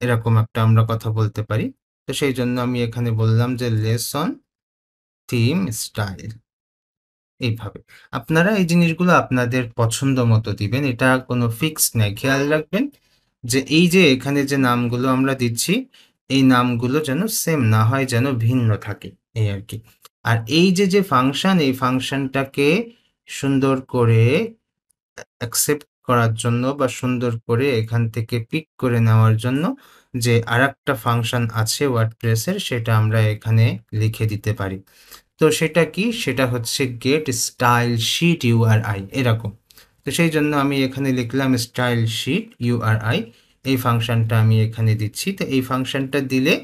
Speaker 1: এরকম একটা আমরা কথা বলতে পারি। তো সেই জন্য আমি এখানে বললাম যে লেসন থিম স্টাইল। এইভাবে আপনারা এই জিনিসগুলো আপনাদের পছন্দ মতো দিবেন, এটা কোনো ফিক্সড নাই। খেয়াল রাখবেন যে এই যে এখানে যে নামগুলো আমরা দিচ্ছি এই নামগুলো যেন সেম না হয়, যেন ভিন্ন থাকে, এই আর কি। আর এই যে ফাংশন, এই ফাংশনটাকে সুন্দর করে অ্যাকসেপ্ট করার জন্য বা সুন্দর করে এখান থেকে পিক করে নেওয়ার জন্য যে আরেকটা ফাংশন আছে ওয়ার্ডপ্রেসের, সেটা আমরা এখানে লিখে দিতে পারি। তো সেটা কি? সেটা হচ্ছে গেট স্টাইল শিট URI, এরকম। তো সেই জন্য আমি এখানে লিখলাম স্টাইল শিট URI, এই ফাংশনটা আমি এখানে দিচ্ছি। তো এই ফাংশনটা দিলে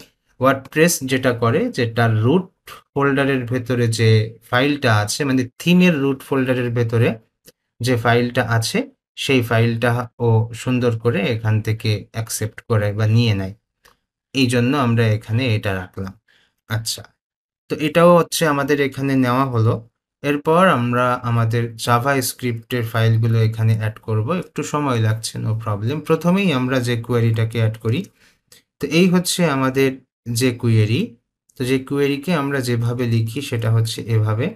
Speaker 1: ওয়ার্ডপ্রেস যেটা করে যে তার রুট ফোল্ডারের ভেতরে যে ফাইলটা আছে, মানে থিমের রুট ফোল্ডারের ভেতরে যে ফাইলটা আছে সেই ফাইলটা ও সুন্দর করে এখান থেকে অ্যাকসেপ্ট করে বা নিয়ে নেয়। এই জন্য আমরা এখানে এটা রাখলাম। আচ্ছা, তো এটাও হচ্ছে আমাদের এখানে নেওয়া হলো। এরপর আমরা আমাদের জাভা স্ক্রিপ্টের ফাইলগুলো এখানে অ্যাড করব। একটু সময় লাগছে, নো প্রবলেম। প্রথমেই আমরা যে কোয়েরিটাকে অ্যাড করি, তো এই হচ্ছে আমাদের যে কোয়েরি। তো যে কোয়েরিকে আমরা যেভাবে লিখি সেটা হচ্ছে এভাবে।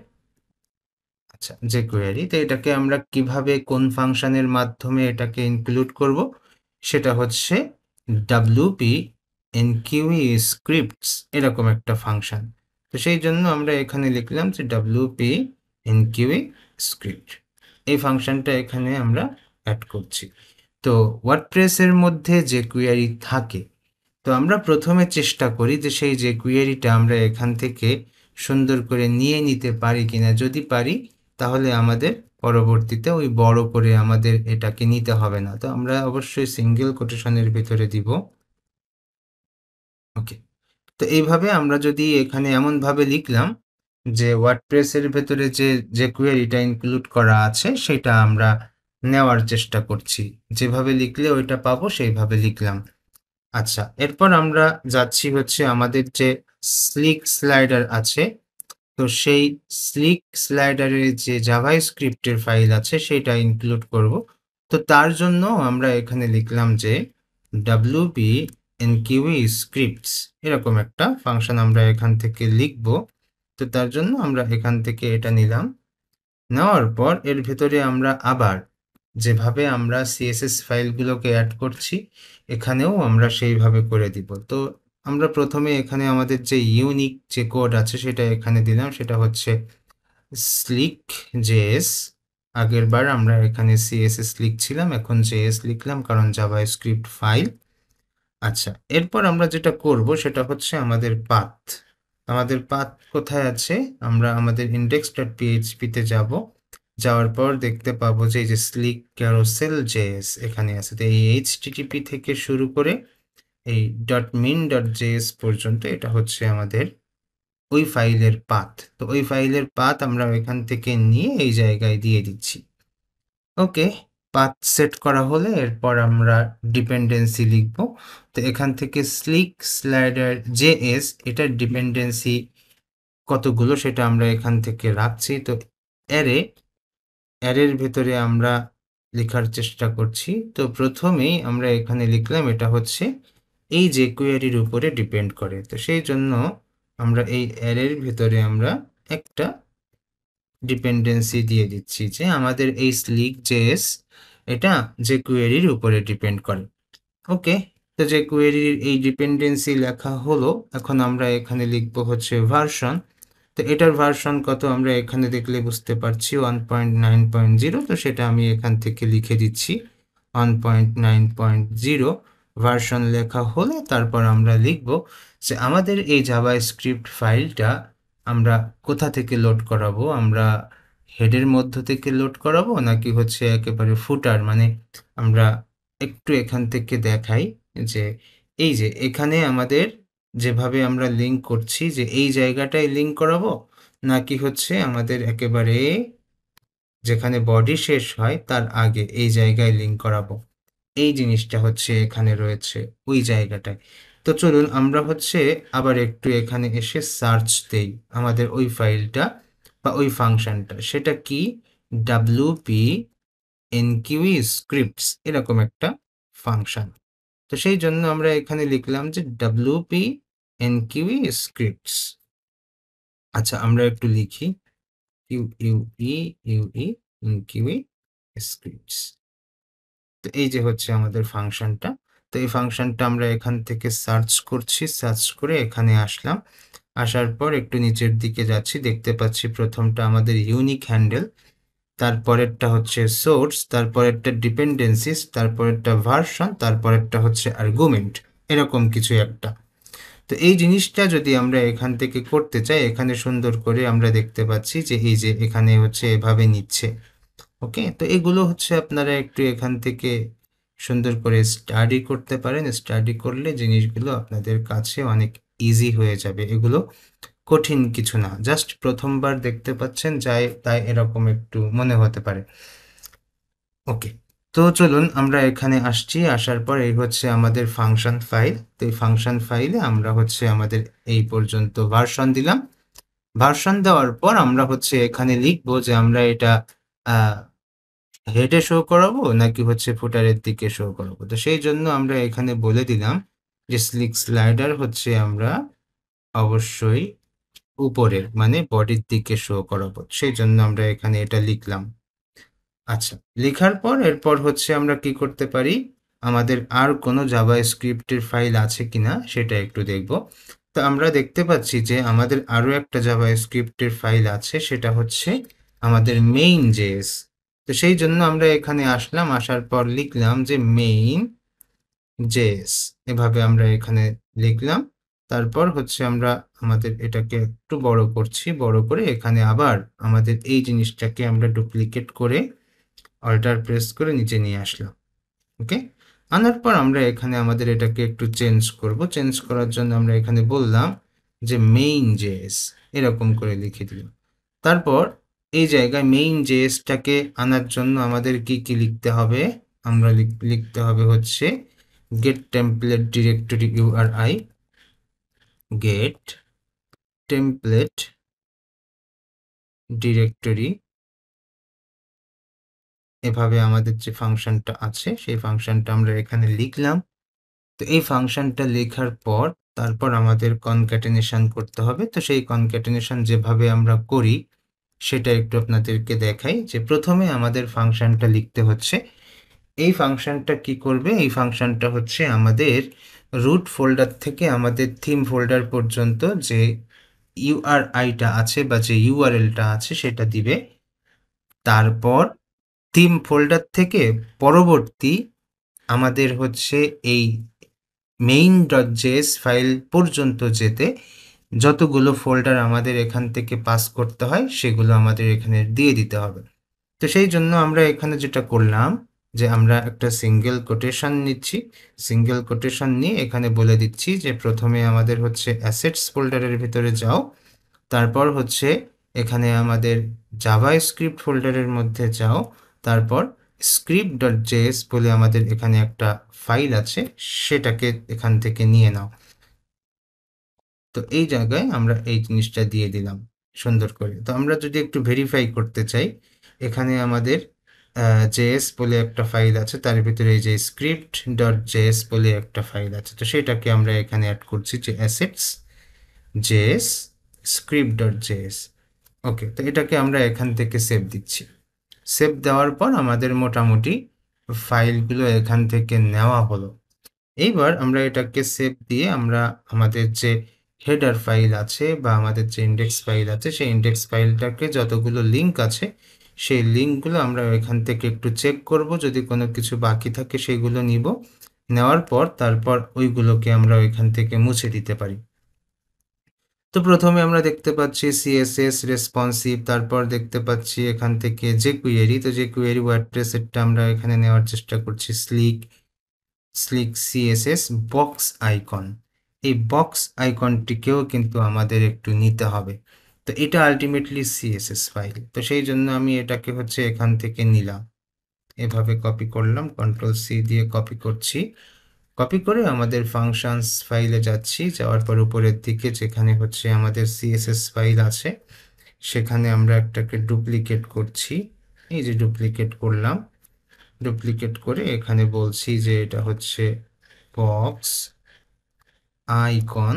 Speaker 1: আচ্ছা, যে কোয়েরি, তো এটাকে আমরা কিভাবে কোন ফাংশনের মাধ্যমে এটাকে ইনক্লুড করব সেটা হচ্ছে WP NQE scripts, এরকম একটা ফাংশন। তো সেই জন্য আমরা এখানে লিখলাম যে WP NQE script, এই ফাংশনটা এখানে আমরা অ্যাড করছি। তো ওয়ার্ডপ্রেসের মধ্যে যে কোয়েরি থাকে, তো আমরা প্রথমে চেষ্টা করি যে সেই যে কোয়েরিটা আমরা এখান থেকে সুন্দর করে নিয়ে নিতে পারি কিনা। যদি পারি তাহলে আমাদের পরবর্তীতে ওই বড় করে আমাদের এটাকে নিতে হবে না। তো আমরা অবশ্যই সিঙ্গেল কোটেশনের ভিতরে দিব। ওকে, তো এইভাবে আমরা যদি এখানে এমনভাবে লিখলাম যে ওয়ার্ডপ্রেসের ভেতরে যে কোয়েরিটা ইনক্লুড করা আছে সেটা আমরা নেওয়ার চেষ্টা করছি, যেভাবে লিখলে ওইটা পাবো সেইভাবে লিখলাম। আচ্ছা, এরপর আমরা যাচ্ছি হচ্ছে আমাদের যে স্লিক স্লাইডার আছে, তো সেই স্লিক স্লাইডারের যে জাভাস্ক্রিপ্টের ফাইল আছে সেটা ইনক্লুড করব। তো তার জন্য আমরা এখানে লিখলাম যে wp enqueue scripts, এরকম একটা ফাংশন আমরা এখান থেকে লিখব। তো তার জন্য আমরা এখান থেকে এটা নিলাম। নেওয়ার পর এর ভেতরে আমরা আবার যেভাবে আমরা সিএসএস ফাইলগুলোকে অ্যাড করছি এখানেও আমরা সেইভাবে করে দিব। তো আমরা প্রথমে এখানে আমাদের যে ইউনিক যে কোড আছে সেটা এখানে দিলাম, সেটা হচ্ছে স্লিক জেএস। আগের বার আমরা এখানে সিএসএস লিখছিলাম, এখন জেএস লিখলাম কারণ জাভাস্ক্রিপ্ট ফাইল। আচ্ছা, এরপর আমরা যেটা করব সেটা হচ্ছে আমাদের পাথ। আমাদের পাথ কোথায় আছে? আমরা আমাদের index.php তে যাব। যাওয়ার পর দেখতে পাবো যে এই যে স্লিক ক্যারোসেল জেএস এখানে আছে। তো এই http থেকে শুরু করে এই .min.js পর্যন্ত এটা হচ্ছে আমাদের ওই ফাইলের পাথ। তো ওই ফাইলের পাথ আমরা এখান থেকে নিয়ে এই জায়গায় দিয়ে দিচ্ছি। ওকে, পাথ সেট করা হলে এরপর আমরা ডিপেন্ডেন্সি লিখব। তো এখান থেকে স্লিক স্লাইডার জেএস এটার ডিপেন্ডেন্সি কতগুলো সেটা আমরা এখান থেকে রাখছি। তো অ্যারের ভেতরে আমরা লেখার চেষ্টা করছি। তো প্রথমেই আমরা এখানে লিখলাম এটা হচ্ছে এই যে কোয়েরির উপরে ডিপেন্ড করে। তো সেই জন্য আমরা এই অ্যারের ভেতরে আমরা একটা ডিপেন্ডেন্সি দিয়ে দিচ্ছি যে আমাদের এই স্লিক জেএস এটা যে কোয়েরির উপরে ডিপেন্ড করে। ওকে, তো যে কোয়েরির এই ডিপেন্ডেন্সি লেখা হলো, এখন আমরা এখানে লিখব হচ্ছে ভার্সন। তো এটার ভার্সন কত আমরা এখানে দেখলে বুঝতে পারছি 1.9.0। তো সেটা আমি এখান থেকে লিখে দিচ্ছি 1.9.0 ভার্সন লেখা হলে তারপর আমরা লিখব যে আমাদের এই জাভাস্ক্রিপ্ট ফাইলটা আমরা কোথা থেকে লোড করাবো। আমরা হেডের মধ্য থেকে লোড করাবো নাকি হচ্ছে একেবারে ফুটার, মানে আমরা একটু এখান থেকে দেখাই যে এই যে এখানে আমাদের যেভাবে আমরা লিঙ্ক করছি যে এই জায়গাটায় লিঙ্ক করাবো নাকি হচ্ছে আমাদের একেবারে যেখানে বডি শেষ হয় তার আগে এই জায়গায় লিঙ্ক করাবো, এই জিনিসটা হচ্ছে এখানে রয়েছে ওই জায়গাটায়। তো চলুন আমরা হচ্ছে আবার একটু এখানে এসে সার্চ দেই আমাদের ওই ফাইলটা বা ওই ফাংশনটা, সেটা কি wp enqueue scripts এরকম একটা ফাংশন। তো সেই জন্য আমরা এখানে লিখলাম যে wp enqueue scripts। আচ্ছা, আমরা একটু লিখি enqueue scripts। তো এই যে হচ্ছে আমাদের ফাংশনটা। তো এই ফাংশনটা আমরা এখান থেকে সার্চ করছি, সার্চ করে এখানে আসলাম। আসার পর একটু নিচের দিকে যাচ্ছি, দেখতে পাচ্ছি প্রথমটা আমাদের ইউনিক হ্যান্ডেল, তারপরেরটা হচ্ছে সোর্স, তারপরেরটা ডিপেন্ডেন্সিস, তারপরেরটা ভার্সন, তারপরেরটা হচ্ছে আর্গুমেন্ট, এরকম কিছু একটা। তো এই জিনিসটা যদি আমরা এখান থেকে করতে চাই, এখানে সুন্দর করে আমরা দেখতে পাচ্ছি যে এই যে এখানে হচ্ছে এভাবে নিচ্ছে। ওকে, তো এগুলো হচ্ছে আপনারা একটু এখান থেকে সুন্দর করে স্টাডি করতে পারেন। স্টাডি করলে জিনিসগুলো আপনাদের কাছে অনেক ইজি হয়ে যাবে। এগুলো কঠিন কিছু না, জাস্ট প্রথমবার দেখতে পাচ্ছেন তাই এরকম একটু মনে হতে পারে। ওকে, তো চলুন আমরা এখানে আসছি। আসার পর এই হচ্ছে আমাদের ফাংশন ফাইল। তো এই ফাংশন ফাইলে আমরা হচ্ছে আমাদের এই পর্যন্ত ভার্সন দিলাম। ভার্সন দেওয়ার পর আমরা হচ্ছে এখানে লিখবো যে আমরা এটা হেডে শো করাবো নাকি হচ্ছে ফুটারের দিকে শো করাবো। তো সেই জন্য আমরা এখানে বলে দিলাম যে স্লিক স্লাইডার হচ্ছে আমরা অবশ্যই উপরের মানে বডির দিকে শো করাবো, সেই জন্য আমরা এখানে এটা লিখলাম। আচ্ছা, লেখার পর এরপর হচ্ছে আমরা কি করতে পারি, আমাদের আর কোনো জাভাস্ক্রিপ্টের ফাইল আছে কিনা সেটা একটু দেখব। তো আমরা দেখতে পাচ্ছি যে আমাদের আরও একটা জাভাস্ক্রিপ্টের ফাইল আছে, সেটা হচ্ছে আমাদের মেইন জেএস। তো সেই জন্য আমরা এখানে আসলাম, আসার পর লিখলাম যে মেইন জেএস, এভাবে আমরা এখানে লিখলাম। তারপর হচ্ছে আমরা আমাদের এটাকে একটু বড় করছি। বড় করে এখানে আবার আমাদের এই জিনিসটাকে আমরা ডুপ্লিকেট করে অল্টার প্রেস করে নিচে নিয়ে আসলাম। ওকে? আনার পর আমরা এখানে আমাদের এটাকে একটু চেঞ্জ করব। চেঞ্জ করার জন্য আমরা এখানে বললাম যে main.js এরকম করে লিখে দিলাম। তারপর এই জায়গায় main.js-টাকে আনার জন্য আমাদের কি লিখতে হবে? আমরা লিখতে হবে হচ্ছে get template directory URI, get template directory, এভাবে আমাদের যে ফাংশনটা আছে সেই ফাংশনটা আমরা এখানে লিখলাম। তো এই ফাংশনটা লেখার পর তারপর আমাদের কনক্যাটেনেশন করতে হবে। তো সেই কনক্যাটেনেশন যেভাবে আমরা করি সেটা একটু আপনাদেরকে দেখাই, যে প্রথমে আমাদের ফাংশনটা লিখতে হচ্ছে। এই ফাংশনটা কি করবে? এই ফাংশনটা হচ্ছে আমাদের রুট ফোল্ডার থেকে আমাদের থিম ফোল্ডার পর্যন্ত যে ইউআরআইটা আছে বা যে ইউআরএলটা আছে সেটা দিবে। তারপর থিম ফোল্ডার থেকে পরবর্তী আমাদের হচ্ছে এই main.js ফাইল পর্যন্ত যেতে যতগুলো ফোল্ডার আমাদের এখান থেকে পাস করতে হয় সেগুলো আমাদের এখানে দিয়ে দিতে হবে। তো সেই জন্য আমরা এখানে যেটা করলাম যে আমরা একটা সিঙ্গেল কোটেশন নিচ্ছি। সিঙ্গেল কোটেশন নিয়ে এখানে বলে দিচ্ছি যে প্রথমে আমাদের হচ্ছে অ্যাসেটস ফোল্ডারের ভিতরে যাও। তারপর হচ্ছে এখানে আমাদের জাভাস্ক্রিপ্ট ফোল্ডারের মধ্যে যাও। তারপর script.js বলে আমাদের এখানে একটা ফাইল আছে, সেটাকে এখান থেকে নিয়ে নাও। তো এই জায়গায় আমরা এই জিনিসটা দিয়ে দিলাম সুন্দর করে। তো আমরা যদি একটু ভেরিফাই করতে চাই, এখানে আমাদের js বলে একটা ফাইল আছে, তার ভিতরে এই যে script.js বলে একটা ফাইল আছে। তো সেটাকে আমরা এখানে অ্যাড করছি যে assets js script.js। ওকে, তো এটাকে আমরা এখান থেকে সেভ দিচ্ছি। সেভ দেওয়ার পর আমাদের মোটামুটি ফাইলগুলো এখান থেকে নেওয়া হলো। এইবার আমরা এটাকে সেভ দিয়ে আমরা আমাদের যে হেডার ফাইল আছে বা আমাদের যে ইন্ডেক্স ফাইল আছে সেই ইন্ডেক্স ফাইলটাকে যতগুলো লিঙ্ক আছে সেই লিঙ্কগুলো আমরা এখান থেকে একটু চেক করব, যদি কোনো কিছু বাকি থাকে সেগুলো নিব। নেওয়ার পর তারপর ওইগুলোকে আমরা ওইখান থেকে মুছে দিতে পারি। তো প্রথমে আমরা দেখতে পাচ্ছি সিএসএস রেসপন্সিভ, তারপর দেখতে পাচ্ছি এখান থেকে যে কুয়েরি, তো যে কুয়েরি ওয়ার্ডপ্রেসেরটা আমরা এখানে নেওয়ার চেষ্টা করছি স্লিক সিএসএস বক্স আইকন। এই বক্স আইকনটিকেও কিন্তু আমাদের একটু নিতে হবে। তো এটা আলটিমেটলি সিএসএস ফাইল, তো সেই জন্য আমি এটাকে হচ্ছে এখান থেকে নিলাম, এভাবে কপি করলাম, কন্ট্রোল সি দিয়ে কপি করছি। কপি করে আমাদের ফাংশনস ফাইলে যাচ্ছি, যাওয়ার পর উপরের দিকে যেখানে হচ্ছে আমাদের সিএসএস ফাইল আছে সেখানে আমরা একটাকে ডুপ্লিকেট করছি। এই যে ডুপ্লিকেট করলাম, ডুপ্লিকেট করে এখানে বলছি যে এটা হচ্ছে বক্স আইকন,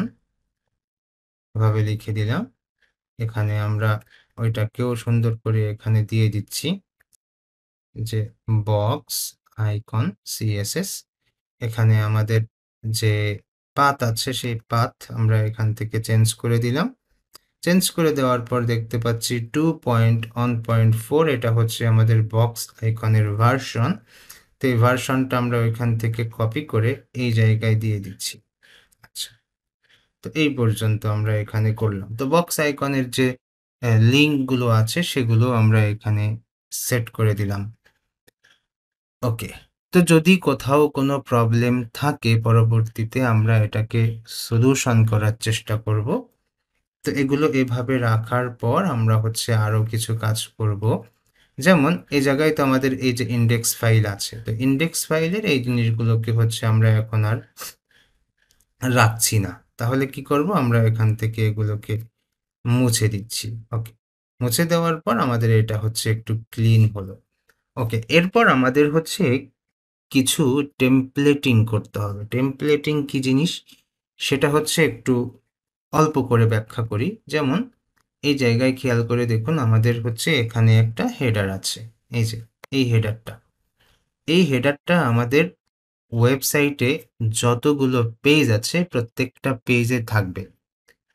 Speaker 1: এভাবে লিখে দিলাম। এখানে আমরা ওইটাকেও সুন্দর করে এখানে দিয়ে দিচ্ছি যে বক্স আইকন সিএসএস। এখানে আমাদের যে পাথ আছে সেই পাথ আমরা এখান থেকে চেঞ্জ করে দিলাম। চেঞ্জ করে দেওয়ার পর দেখতে পাচ্ছি 2.1.4 এটা হচ্ছে আমাদের বক্স আইকনের ভার্সন। তো এই ভার্সনটা আমরা ওইখান থেকে কপি করে এই জায়গায় দিয়ে দিচ্ছি। আচ্ছা, তো এই পর্যন্ত আমরা এখানে করলাম। তো বক্স আইকনের যে লিঙ্কগুলো আছে সেগুলো আমরা এখানে সেট করে দিলাম। ওকে, তো যদি কোথাও কোনো প্রবলেম থাকে পরবর্তীতে আমরা এটাকে সলিউশন করার চেষ্টা করব। তো এগুলো এভাবে রাখার পর আমরা হচ্ছে আরও কিছু কাজ করব। যেমন এই জায়গায় তো আমাদের এই যে ইন্ডেক্স ফাইল আছে, তো ইন্ডেক্স ফাইলের এই জিনিসগুলোকে হচ্ছে আমরা এখন আর রাখছি না। তাহলে কি করব? আমরা এখান থেকে এগুলোকে মুছে দিচ্ছি। ওকে, মুছে দেওয়ার পর আমাদের এটা হচ্ছে একটু ক্লিন হলো। ওকে, এরপর আমাদের হচ্ছে কিছু টেমপ্লেটিং করতে হবে। টেমপ্লেটিং কি জিনিস সেটা হচ্ছে একটু অল্প করে ব্যাখ্যা করি। যেমন এই জায়গায় খেয়াল করে দেখুন, আমাদের হচ্ছে এখানে একটা হেডার আছে, এই যে এই হেডারটা। এই হেডারটা আমাদের ওয়েবসাইটে যতগুলো পেজ আছে প্রত্যেকটা পেজে থাকবে।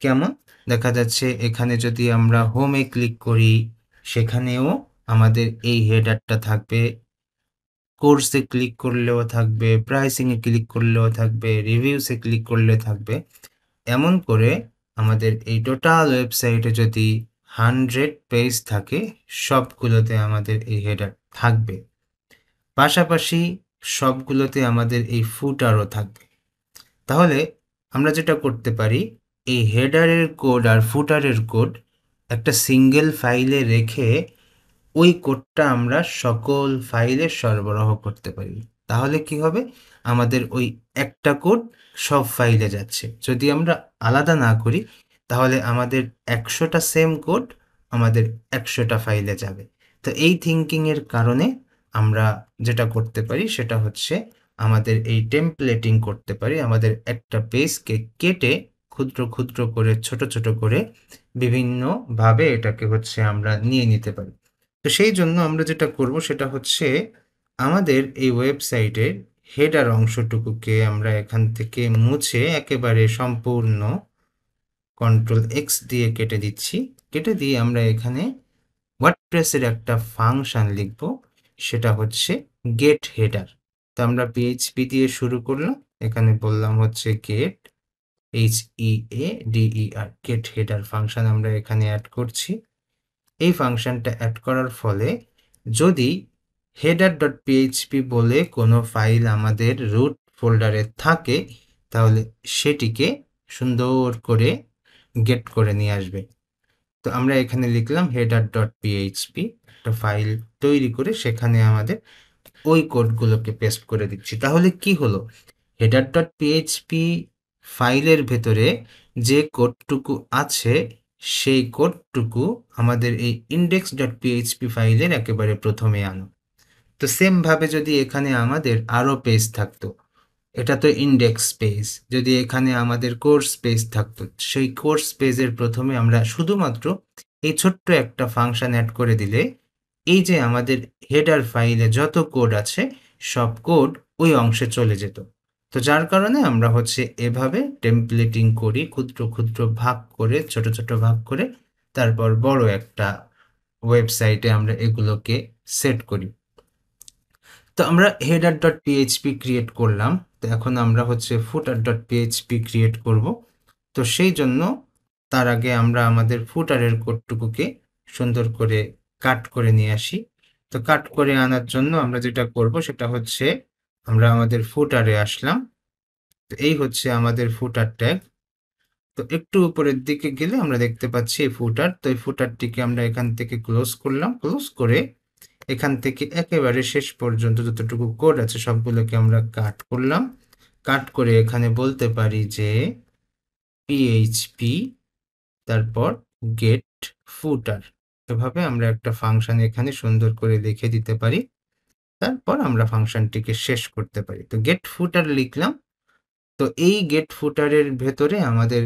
Speaker 1: কেমন? দেখা যাচ্ছে এখানে যদি আমরা হোমে ক্লিক করি সেখানেও আমাদের এই হেডারটা থাকবে, কোর্সে ক্লিক করলেও থাকবে, প্রাইসিংয়ে ক্লিক করলেও থাকবে, রিভিউসে ক্লিক করলে থাকবে। এমন করে আমাদের এই টোটাল ওয়েবসাইটে যদি 100 পেজ থাকে, সবগুলোতে আমাদের এই হেডার থাকবে। পাশাপাশি সবগুলোতে আমাদের এই ফুটারও থাকবে। তাহলে আমরা যেটা করতে পারি, এই হেডারের কোড আর ফুটারের কোড একটা সিঙ্গেল ফাইলে রেখে ওই কোডটা আমরা সকল ফাইলে সরবরাহ করতে পারি। তাহলে কি হবে? আমাদের ওই একটা কোড সব ফাইলে যাচ্ছে। যদি আমরা আলাদা না করি, তাহলে আমাদের ১০০টা সেম কোড আমাদের ১০০টা ফাইলে যাবে। তো এই থিঙ্কিংয়ের কারণে আমরা যেটা করতে পারি সেটা হচ্ছে আমাদের এই টেমপ্লেটিং করতে পারি। আমাদের একটা পেজকে কেটে ক্ষুদ্র, ক্ষুদ্র করে ছোট, ছোট করে বিভিন্নভাবে এটাকে হচ্ছে আমরা নিয়ে নিতে পারি। তো সেই জন্য আমরা যেটা করব সেটা হচ্ছে আমাদের এই ওয়েবসাইটের হেডার অংশটুকুকে আমরা এখান থেকে মুছে একেবারে সম্পূর্ণ Ctrl+X দিয়ে কেটে দিচ্ছি। কেটে দিয়ে আমরা এখানে ওয়ার্ডপ্রেসের একটা ফাংশন লিখব, সেটা হচ্ছে গেট হেডার। তো আমরা পিএইচপি দিয়ে শুরু করলাম, এখানে বললাম হচ্ছে get HEADER get header function আমরা এখানে অ্যাড করছি। এই ফাংশনটা অ্যাড করার ফলে যদি header.php বলে কোনো ফাইল আমাদের রুট ফোল্ডারে থাকে, তাহলে সেটিকে সুন্দর করে গেট করে নিয়ে আসবে। তো আমরা এখানে লিখলাম header.php, একটা ফাইল তৈরি করে সেখানে আমাদের ওই কোডগুলোকে পেস্ট করে দিচ্ছি। তাহলে কি হলো? header.php ফাইলের ভেতরে যে কোডটুকু আছে সেই কোডটুকু আমাদের এই index.php ফাইলের একেবারে প্রথমে আনো। তো সেমভাবে যদি এখানে আমাদের আরও পেজ থাকতো, এটা তো ইন্ডেক্স পেজ, যদি এখানে আমাদের কোর্স পেজ থাকতো, সেই কোর্স পেজের প্রথমে আমরা শুধুমাত্র এই ছোট্ট একটা ফাংশন অ্যাড করে দিলে এই যে আমাদের হেডার ফাইলে যত কোড আছে সব কোড ওই অংশে চলে যেত। তো যার কারণে আমরা হচ্ছে এভাবে টেমপ্লেটিং করি, ক্ষুদ্র ক্ষুদ্র ভাগ করে, ছোট ছোট ভাগ করে, তারপর বড় একটা ওয়েবসাইটে আমরা এগুলোকে সেট করি। তো আমরা header.php ক্রিয়েট করলাম। তো এখন আমরা হচ্ছে footer.php ক্রিয়েট করব। তো সেই জন্য তার আগে আমরা আমাদের ফুটারের কোডটুকুকে সুন্দর করে কাট করে নিয়ে আসি। তো কাট করে আনার জন্য আমরা যেটা করব সেটা হচ্ছে আমরা আমাদের ফুটারে আসলাম। তো এই হচ্ছে আমাদের ফুটার ট্যাগ। তো একটু উপরের দিকে গেলে আমরা দেখতে পাচ্ছি এই ফুটার। তো এই ফুটারটিকে আমরা এখান থেকে ক্লোজ করলাম। ক্লোজ করে এখান থেকে একেবারে শেষ পর্যন্ত যতটুকু কোড আছে সবগুলোকে আমরা কাট করলাম। কাট করে এখানে বলতে পারি যে PHP তারপর গেট ফুটার, এভাবে আমরা একটা ফাংশন এখানে সুন্দর করে লিখে দিতে পারি। তারপর আমরা ফাংশনটিকে শেষ করতে পারি। তো গেট ফুটার লিখলাম। তো এই গেট ফুটারের ভেতরে আমাদের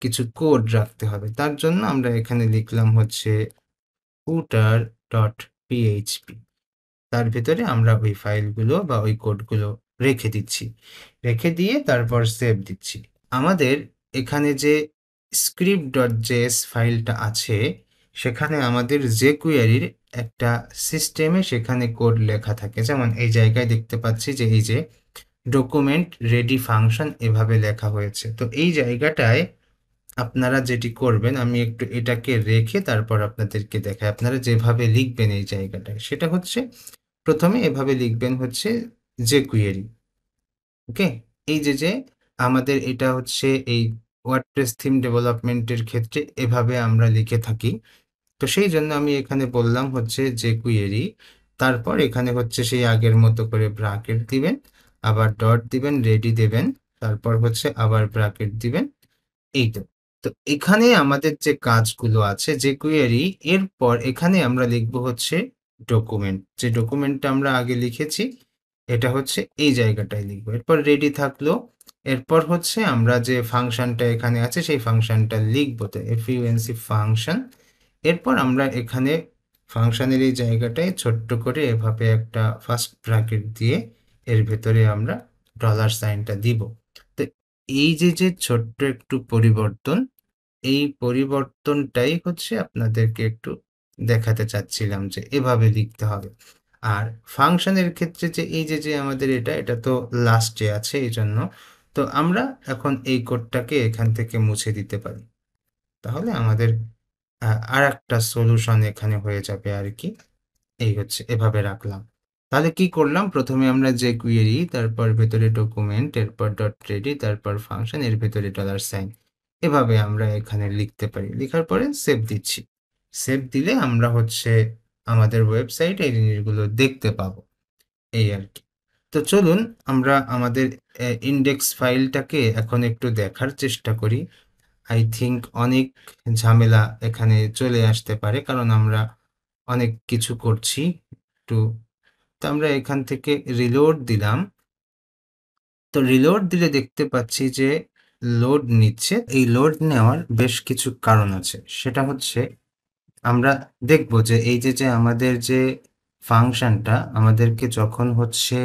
Speaker 1: কিছু কোড রাখতে হবে। তার জন্য আমরা এখানে লিখলাম হচ্ছে footer.php। তার ভিতরে আমরা ওই ফাইলগুলো বা ওই কোডগুলো রেখে দিচ্ছি। রেখে দিয়ে তারপর সেভ দিচ্ছি। আমাদের এখানে যে script.js ফাইলটা আছে, সেখানে আমাদের jQuery-র একটা সিস্টেমে সেখানে কোড লেখা থাকে। যেমন এই জায়গায় দেখতে পাচ্ছি যে এই যে ডকুমেন্ট রেডি ফাংশন এভাবে লেখা হয়েছে। তো এই জায়গাটায় আপনারা যেটি করবেন, আমি একটু এটাকে রেখে তারপর আপনাদেরকে দেখাই। আপনারা যেভাবে লিখবেন এই জায়গাটায় সেটা হচ্ছে প্রথমে এভাবে লিখবেন হচ্ছে jQuery। ওকে? এই যে আমাদের এটা হচ্ছে এই ওয়ার্ডপ্রেস থিম ডেভেলপমেন্টের ক্ষেত্রে এভাবে আমরা লিখে থাকি। তো সেই জন্য আমি এখানে বললাম হচ্ছে jQuery, তারপর এখানে হচ্ছে সেই আগের মতো করে ব্র্যাকেট দিবেন, আবার ডট দিবেন, রেডি দেবেন, তারপর হচ্ছে আবার ব্র্যাকেট দিবেন। এই তো। তো এখানে আমাদের যে কাজগুলো আছে jQuery, এরপর এখানে আমরা লিখব হচ্ছে ডকুমেন্ট। যে ডকুমেন্টটা আমরা আগে লিখেছি এটা হচ্ছে এই জায়গাটায় লিখব। এরপর রেডি থাকলো। এরপর হচ্ছে আমরা যে ফাংশনটা এখানে আছে সেই ফাংশনটা লিখব। তো func ফাংশন। এরপর আমরা এখানে ফাংশনের এই জায়গাটায় ছোট্ট করে এভাবে একটা ফার্স্ট ব্র্যাকেট দিয়ে এর ভেতরে আমরা ডলার সাইনটা দিব। তো এই যে ছোট্ট একটু পরিবর্তন, এই পরিবর্তনটাই হচ্ছে আপনাদেরকে একটু দেখাতে চাচ্ছিলাম যে এভাবে লিখতে হবে। আর ফাংশনের ক্ষেত্রে যে এই যে আমাদের এটা তো লাস্টে আছে এই জন্য। তো আমরা এখন এই কোডটাকে এখান থেকে মুছে দিতে পারি। তাহলে আমাদের আরেকটা সলিউশন এখানে হয়ে যাবে আরকি। এই হচ্ছে এভাবে রাখলাম। তাহলে কি করলাম? প্রথমে আমরা যে কুয়েরি, তারপর ভেতরে ডকুমেন্ট, এরপর .ready, তারপর ফাংশন, এর ভেতরে $sign। এভাবে আমরা এখানে লিখতে পারি। লিখার পরে সেভ দিচ্ছি। সেভ দিলে আমরা হচ্ছে আমাদের ওয়েবসাইটে এই জিনিসগুলো দেখতে পাবো। এই আরকি। তো চলুন আমরা আমাদের ইনডেক্স ফাইলটাকে এখন একটু দেখার চেষ্টা করি। আই থিংক অনেক ঝামেলা এখানে চলে আসতে পারে, কারণ আমরা অনেক কিছু করছি। একটু তো আমরা এখান থেকে রিলোড দিলাম। তো রিলোড দিলে দেখতে পাচ্ছি যে লোড নিচ্ছে। এই লোড নেওয়ার বেশ কিছু কারণ আছে। সেটা হচ্ছে আমরা দেখব যে এই যে আমাদের যে ফাংশনটা আমাদেরকে যখন হচ্ছে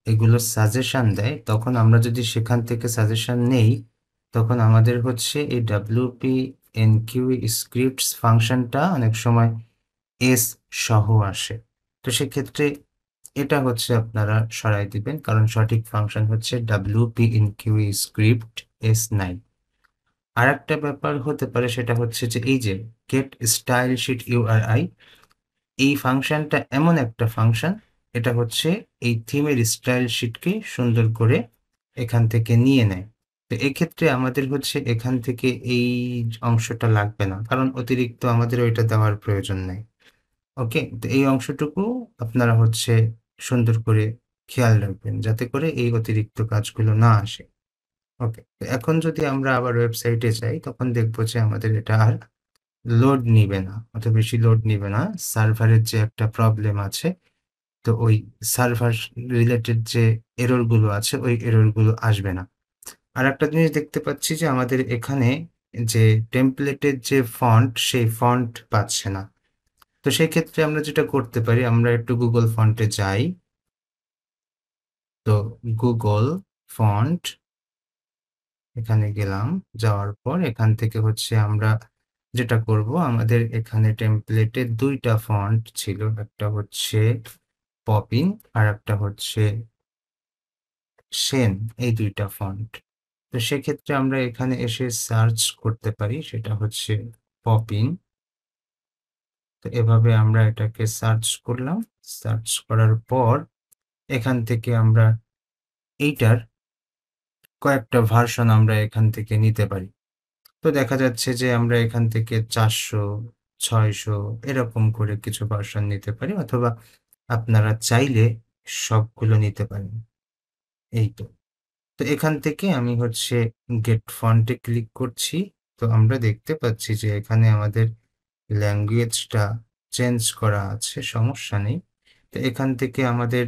Speaker 1: এগুলো সাজেশন দেয়, তখন আমরা যদি সেখান থেকে সাজেশন নেই, তখন আমাদের হচ্ছে এই wp enqueue scripts ফাংশনটা অনেক সময় s সহ আসে। তো সেক্ষেত্রে এটা হচ্ছে আপনারা সরাই দিবেন, কারণ সঠিক ফাংশন হচ্ছে wp enqueue script s9। আরেকটা ব্যাপার হতে পারে, সেটা হচ্ছে যে এই যে get style sheet URI, এই ফাংশনটা এমন একটা ফাংশন, এটা হচ্ছে এই থিমের স্টাইল শিটকে সুন্দর করে এখান থেকে নিয়ে নেয়। তো এক্ষেত্রে আমাদের হচ্ছে এখান থেকে এই অংশটা লাগবে না, কারণ অতিরিক্ত আমাদের ওইটা দেওয়ার প্রয়োজন নেই। ওকে, তো এই অংশটুকু আপনারা হচ্ছে সুন্দর করে খেয়াল রাখবেন, যাতে করে এই অতিরিক্ত কাজগুলো না আসে। ওকে, তো এখন যদি আমরা আবার ওয়েবসাইটে যাই, তখন দেখবো যে আমাদের এটা আর লোড নিবে না, অত বেশি লোড নিবে না। সার্ভারের যে একটা প্রবলেম আছে, তো ওই সার্ভার রিলেটেড যে এরর গুলো আছে, ওই এরর গুলো আসবে না। আর একটা জিনিস দেখতে পাচ্ছি যে আমাদের এখানে যে টেমপ্লেটের যে ফন্ট, সেই ফন্ট পাচ্ছে না। তো সেই ক্ষেত্রে আমরা যেটা করতে পারি, আমরা একটু গুগল ফন্টে যাই। তো গুগল ফন্ট এখানে গেলাম, যাওয়ার পর এখান থেকে হচ্ছে আমরা যেটা করব, আমাদের এখানে টেমপ্লেটে দুইটা ফন্ট ছিল, একটা হচ্ছে পপিন আর একটা হচ্ছে সেন, এই দুইটা ফন্ট। তো সেক্ষেত্রে আমরা এখানে এসে সার্চ করতে পারি, সেটা হচ্ছে পপিন। তো এভাবে আমরা এটাকে সার্চ করলাম। সার্চ করার পর এখান থেকে আমরা এইটার কয়েকটা ভার্সন আমরা এখান থেকে নিতে পারি। তো দেখা যাচ্ছে যে আমরা এখান থেকে 400, 600 এরকম করে কিছু ভার্সন নিতে পারি, অথবা আপনারা চাইলে সবগুলো নিতে পারেন। এই তো। তো এখান থেকে আমি হচ্ছে গেট ফন্টে ক্লিক করছি। তো আমরা দেখতে পাচ্ছি যে এখানে আমাদের ল্যাঙ্গুয়েজটা চেঞ্জ করা আছে, সমস্যা নেই। তো এখান থেকে আমাদের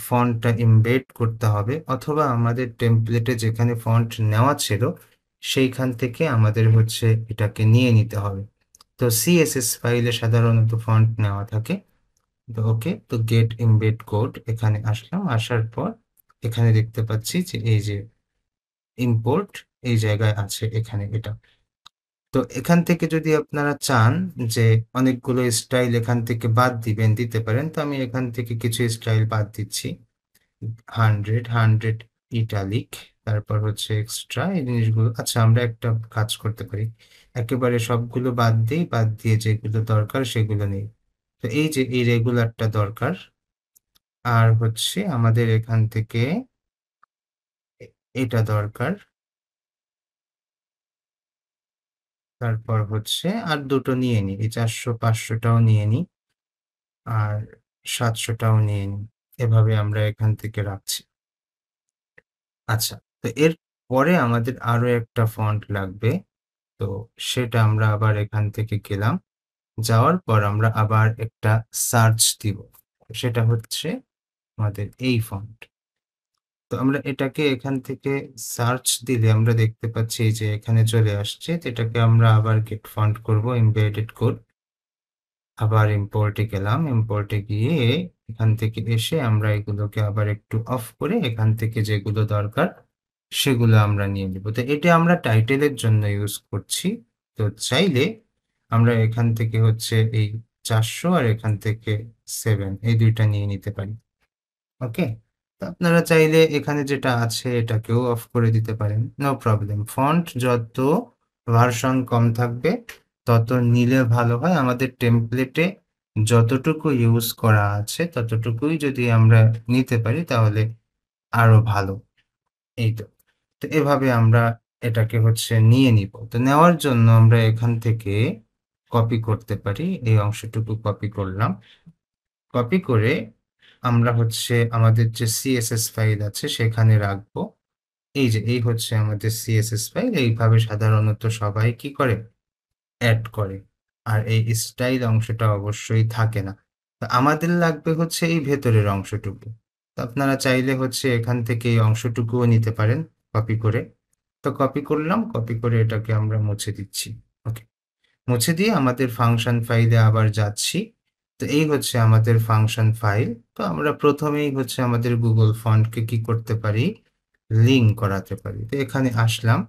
Speaker 1: ফন্টটা এমবেড করতে হবে, অথবা আমাদের টেমপ্লেটে যেখানে ফন্ট নেওয়া ছিল, সেইখান থেকে আমাদের হচ্ছে এটাকে নিয়ে নিতে হবে। তো CSS ফাইলে সাধারণত ফন্ট নেওয়া থাকে। তো ওকে, তো গেট এমবেড কোড এখানে আসলাম। আসার পর এখানে দেখতে পাচ্ছি যে এই যে ইম্পোর্ট এই জায়গায় আছে, এখানে এটা। তো এখান থেকে যদি আপনারা চান যে অনেকগুলো স্টাইল এখান থেকে বাদ দিবেন, দিতে পারেন। তো আমি এখান থেকে কিছু স্টাইল বাদ দিচ্ছি। 100 ইটালিক, তারপর হচ্ছে এক্সট্রা, এই জিনিসগুলো। আচ্ছা, আমরা একটা কাজ করতে পারি, একেবারে সবগুলো বাদ দিই, বাদ দিয়ে যেগুলো দরকার সেগুলো নেই। তো এই যে এই রেগুলারটা দরকার, আর হচ্ছে আমাদের এখান থেকে এটা দরকার, তারপর হচ্ছে আর দুটো নিয়ে নিই, এই 400-500টাও নিয়ে নিই, আর 700টাও নিয়ে নিই। এভাবে আমরা এখান থেকে রাখছি। আচ্ছা, তো এর পরে আমাদের আরো একটা ফন্ট লাগবে। তো সেটা আমরা আবার এখান থেকে গেলাম। যাওয়ার পর আমরা আবার একটা সার্চ দিব। সেটা হচ্ছে আমাদের এই ফন্ট। তো আমরা এটাকে এখান থেকে সার্চ দিলে আমরা দেখতে পাচ্ছি যে এখানে চলে আসছে। তো এটাকে আমরা আবার গেট ফন্ট করব, এমবেডেড কোড। আবার ইম্পোর্টে গেলাম। ইম্পোর্টে গিয়ে এখান থেকে এসে আমরা এগুলোকে আবার একটু অফ করে এখান থেকে যেগুলো দরকার সেগুলো আমরা নিয়ে নিব। তো এটা আমরা টাইটেলের জন্য ইউজ করছি। তো চাইলে আমরা এখান থেকে হচ্ছে এই 400 আর এখান থেকে 7, এই দুইটা নিয়ে নিতে পারি। ওকে, আপনারা চাইলে এখানে যেটা আছে এটাকেও অফ করে দিতে পারেন। No problem. ফন্ট যত ভার্সন কম থাকবে তত নিলে ভালো হয়। আমাদের টেমপ্লেটে যতটুকু ইউজ করা আছে ততটুকুই যদি আমরা নিতে পারি তাহলে আরো ভালো। এই তো। তো এভাবে আমরা এটাকে নিয়ে নিব। তো নেওয়ার জন্য আমরা এখান থেকে কপি করতে পারি। এই অংশটুকু কপি করলাম। কপি করে আমরা আমাদের যে সিএসএস ফাইল আছে সেখানে রাখবো। এই হচ্ছে আমাদের সিএসএস ফাইল। এইভাবে সাধারণত সবাই কি করে? এড করে। আর এই স্টাইল অংশটা অবশ্যই থাকে না। তো আমাদের লাগবে এই ভেতরের অংশটুকু। তো আপনারা চাইলে এখান থেকে এই অংশটুকুও নিতে পারেন কপি করে। তো কপি করলাম, কপি করে এটাকে আমরা মুছে দিচ্ছি। ওকে। মুছে দিয়ে আমাদের ফাংশন ফাইলে আবার যাচ্ছি। তো এই হচ্ছে আমাদের ফাংশন ফাইল। তো আমরা প্রথমেই আমাদের গুগল ফন্টকে কি করতে পারি? লিঙ্ক করাতে পারি। তো এখানে আসলাম,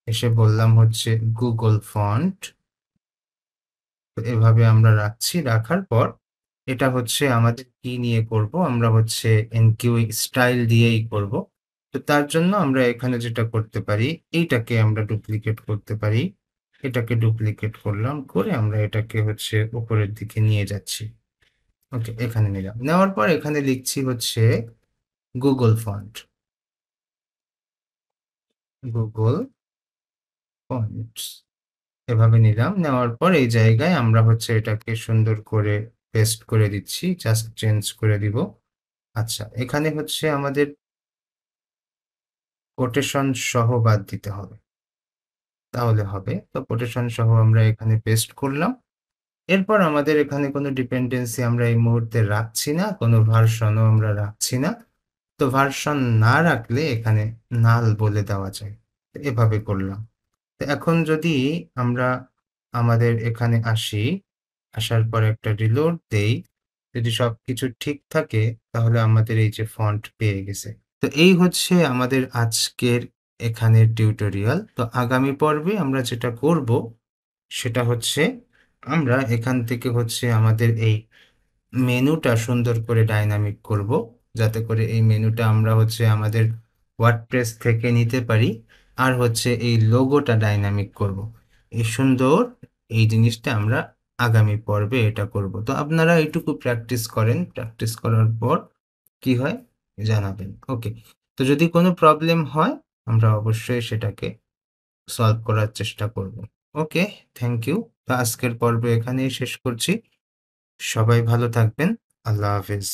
Speaker 1: এসে বললাম গুগল ফন্ট। তো এভাবে আমরা রাখছি। রাখার পর এটা আমাদের কি নিয়ে করব? আমরা এনকিউ স্টাইল দিয়েই করব। তো তার জন্য আমরা এখানে যেটা করতে পারি, এইটাকে আমরা ডুপ্লিকেট করতে পারি। এটাকে ডুপ্লিকেট করলাম, করে আমরা এটাকে উপরের দিকে নিয়ে যাচ্ছি। ওকে, এখানে নিলাম। নেওয়ার পর এখানে লিখছি গুগল ফন্ট। গুগল ফন্টস এভাবে নিলাম। নেওয়ার পর এই জায়গায় আমরা এটাকে সুন্দর করে পেস্ট করে দিচ্ছি। জাস্ট চেঞ্জ করে দিব। আচ্ছা, এখানে আমাদের কোটেশন সহ বাদ দিতে হবে, তাহলে হবে। তো কোটেশন সহ আমরা এখানে পেস্ট করলাম। এরপর আমাদের এখানে কোনো ডিপেন্ডেন্সি আমরা এই মুহূর্তে রাখছি না, কোনো ভার্সনও আমরা রাখছি না। তো ভার্সন না রাখলে এখানে নাল বলে দেওয়া যায়। তো এভাবে করলাম। তো এখন যদি আমরা আমাদের এখানে আসি, আসার পর একটা রিলোড দেই, যদি সবকিছু ঠিক থাকে তাহলে আমাদের এই যে ফন্ট পেয়ে গেছে। তো এই আমাদের আজকের এখানের টিউটোরিয়াল। তো আগামী পর্বে আমরা যেটা করব সেটা আমরা এখান থেকে আমাদের এই মেনুটা সুন্দর করে ডাইনামিক করব, যাতে করে এই মেনুটা আমরা আমাদের ওয়ার্ডপ্রেস থেকে নিতে পারি। আর এই লোগোটা ডাইনামিক করব। এই সুন্দর এই জিনিসটা আমরা আগামী পর্বে এটা করব। তো আপনারা এইটুকু প্র্যাকটিস করেন, প্র্যাকটিস করার পর কি হয় জানাবেন। ওকে। তো যদি কোনো প্রবলেম হয় আমরা অবশ্যই সেটাকে সলভ করার চেষ্টা করব। ওকে, থ্যাংক ইউ। তো আজকের পর্ব এখানেই শেষ করছি। সবাই ভালো থাকবেন। আল্লাহ হাফেজ।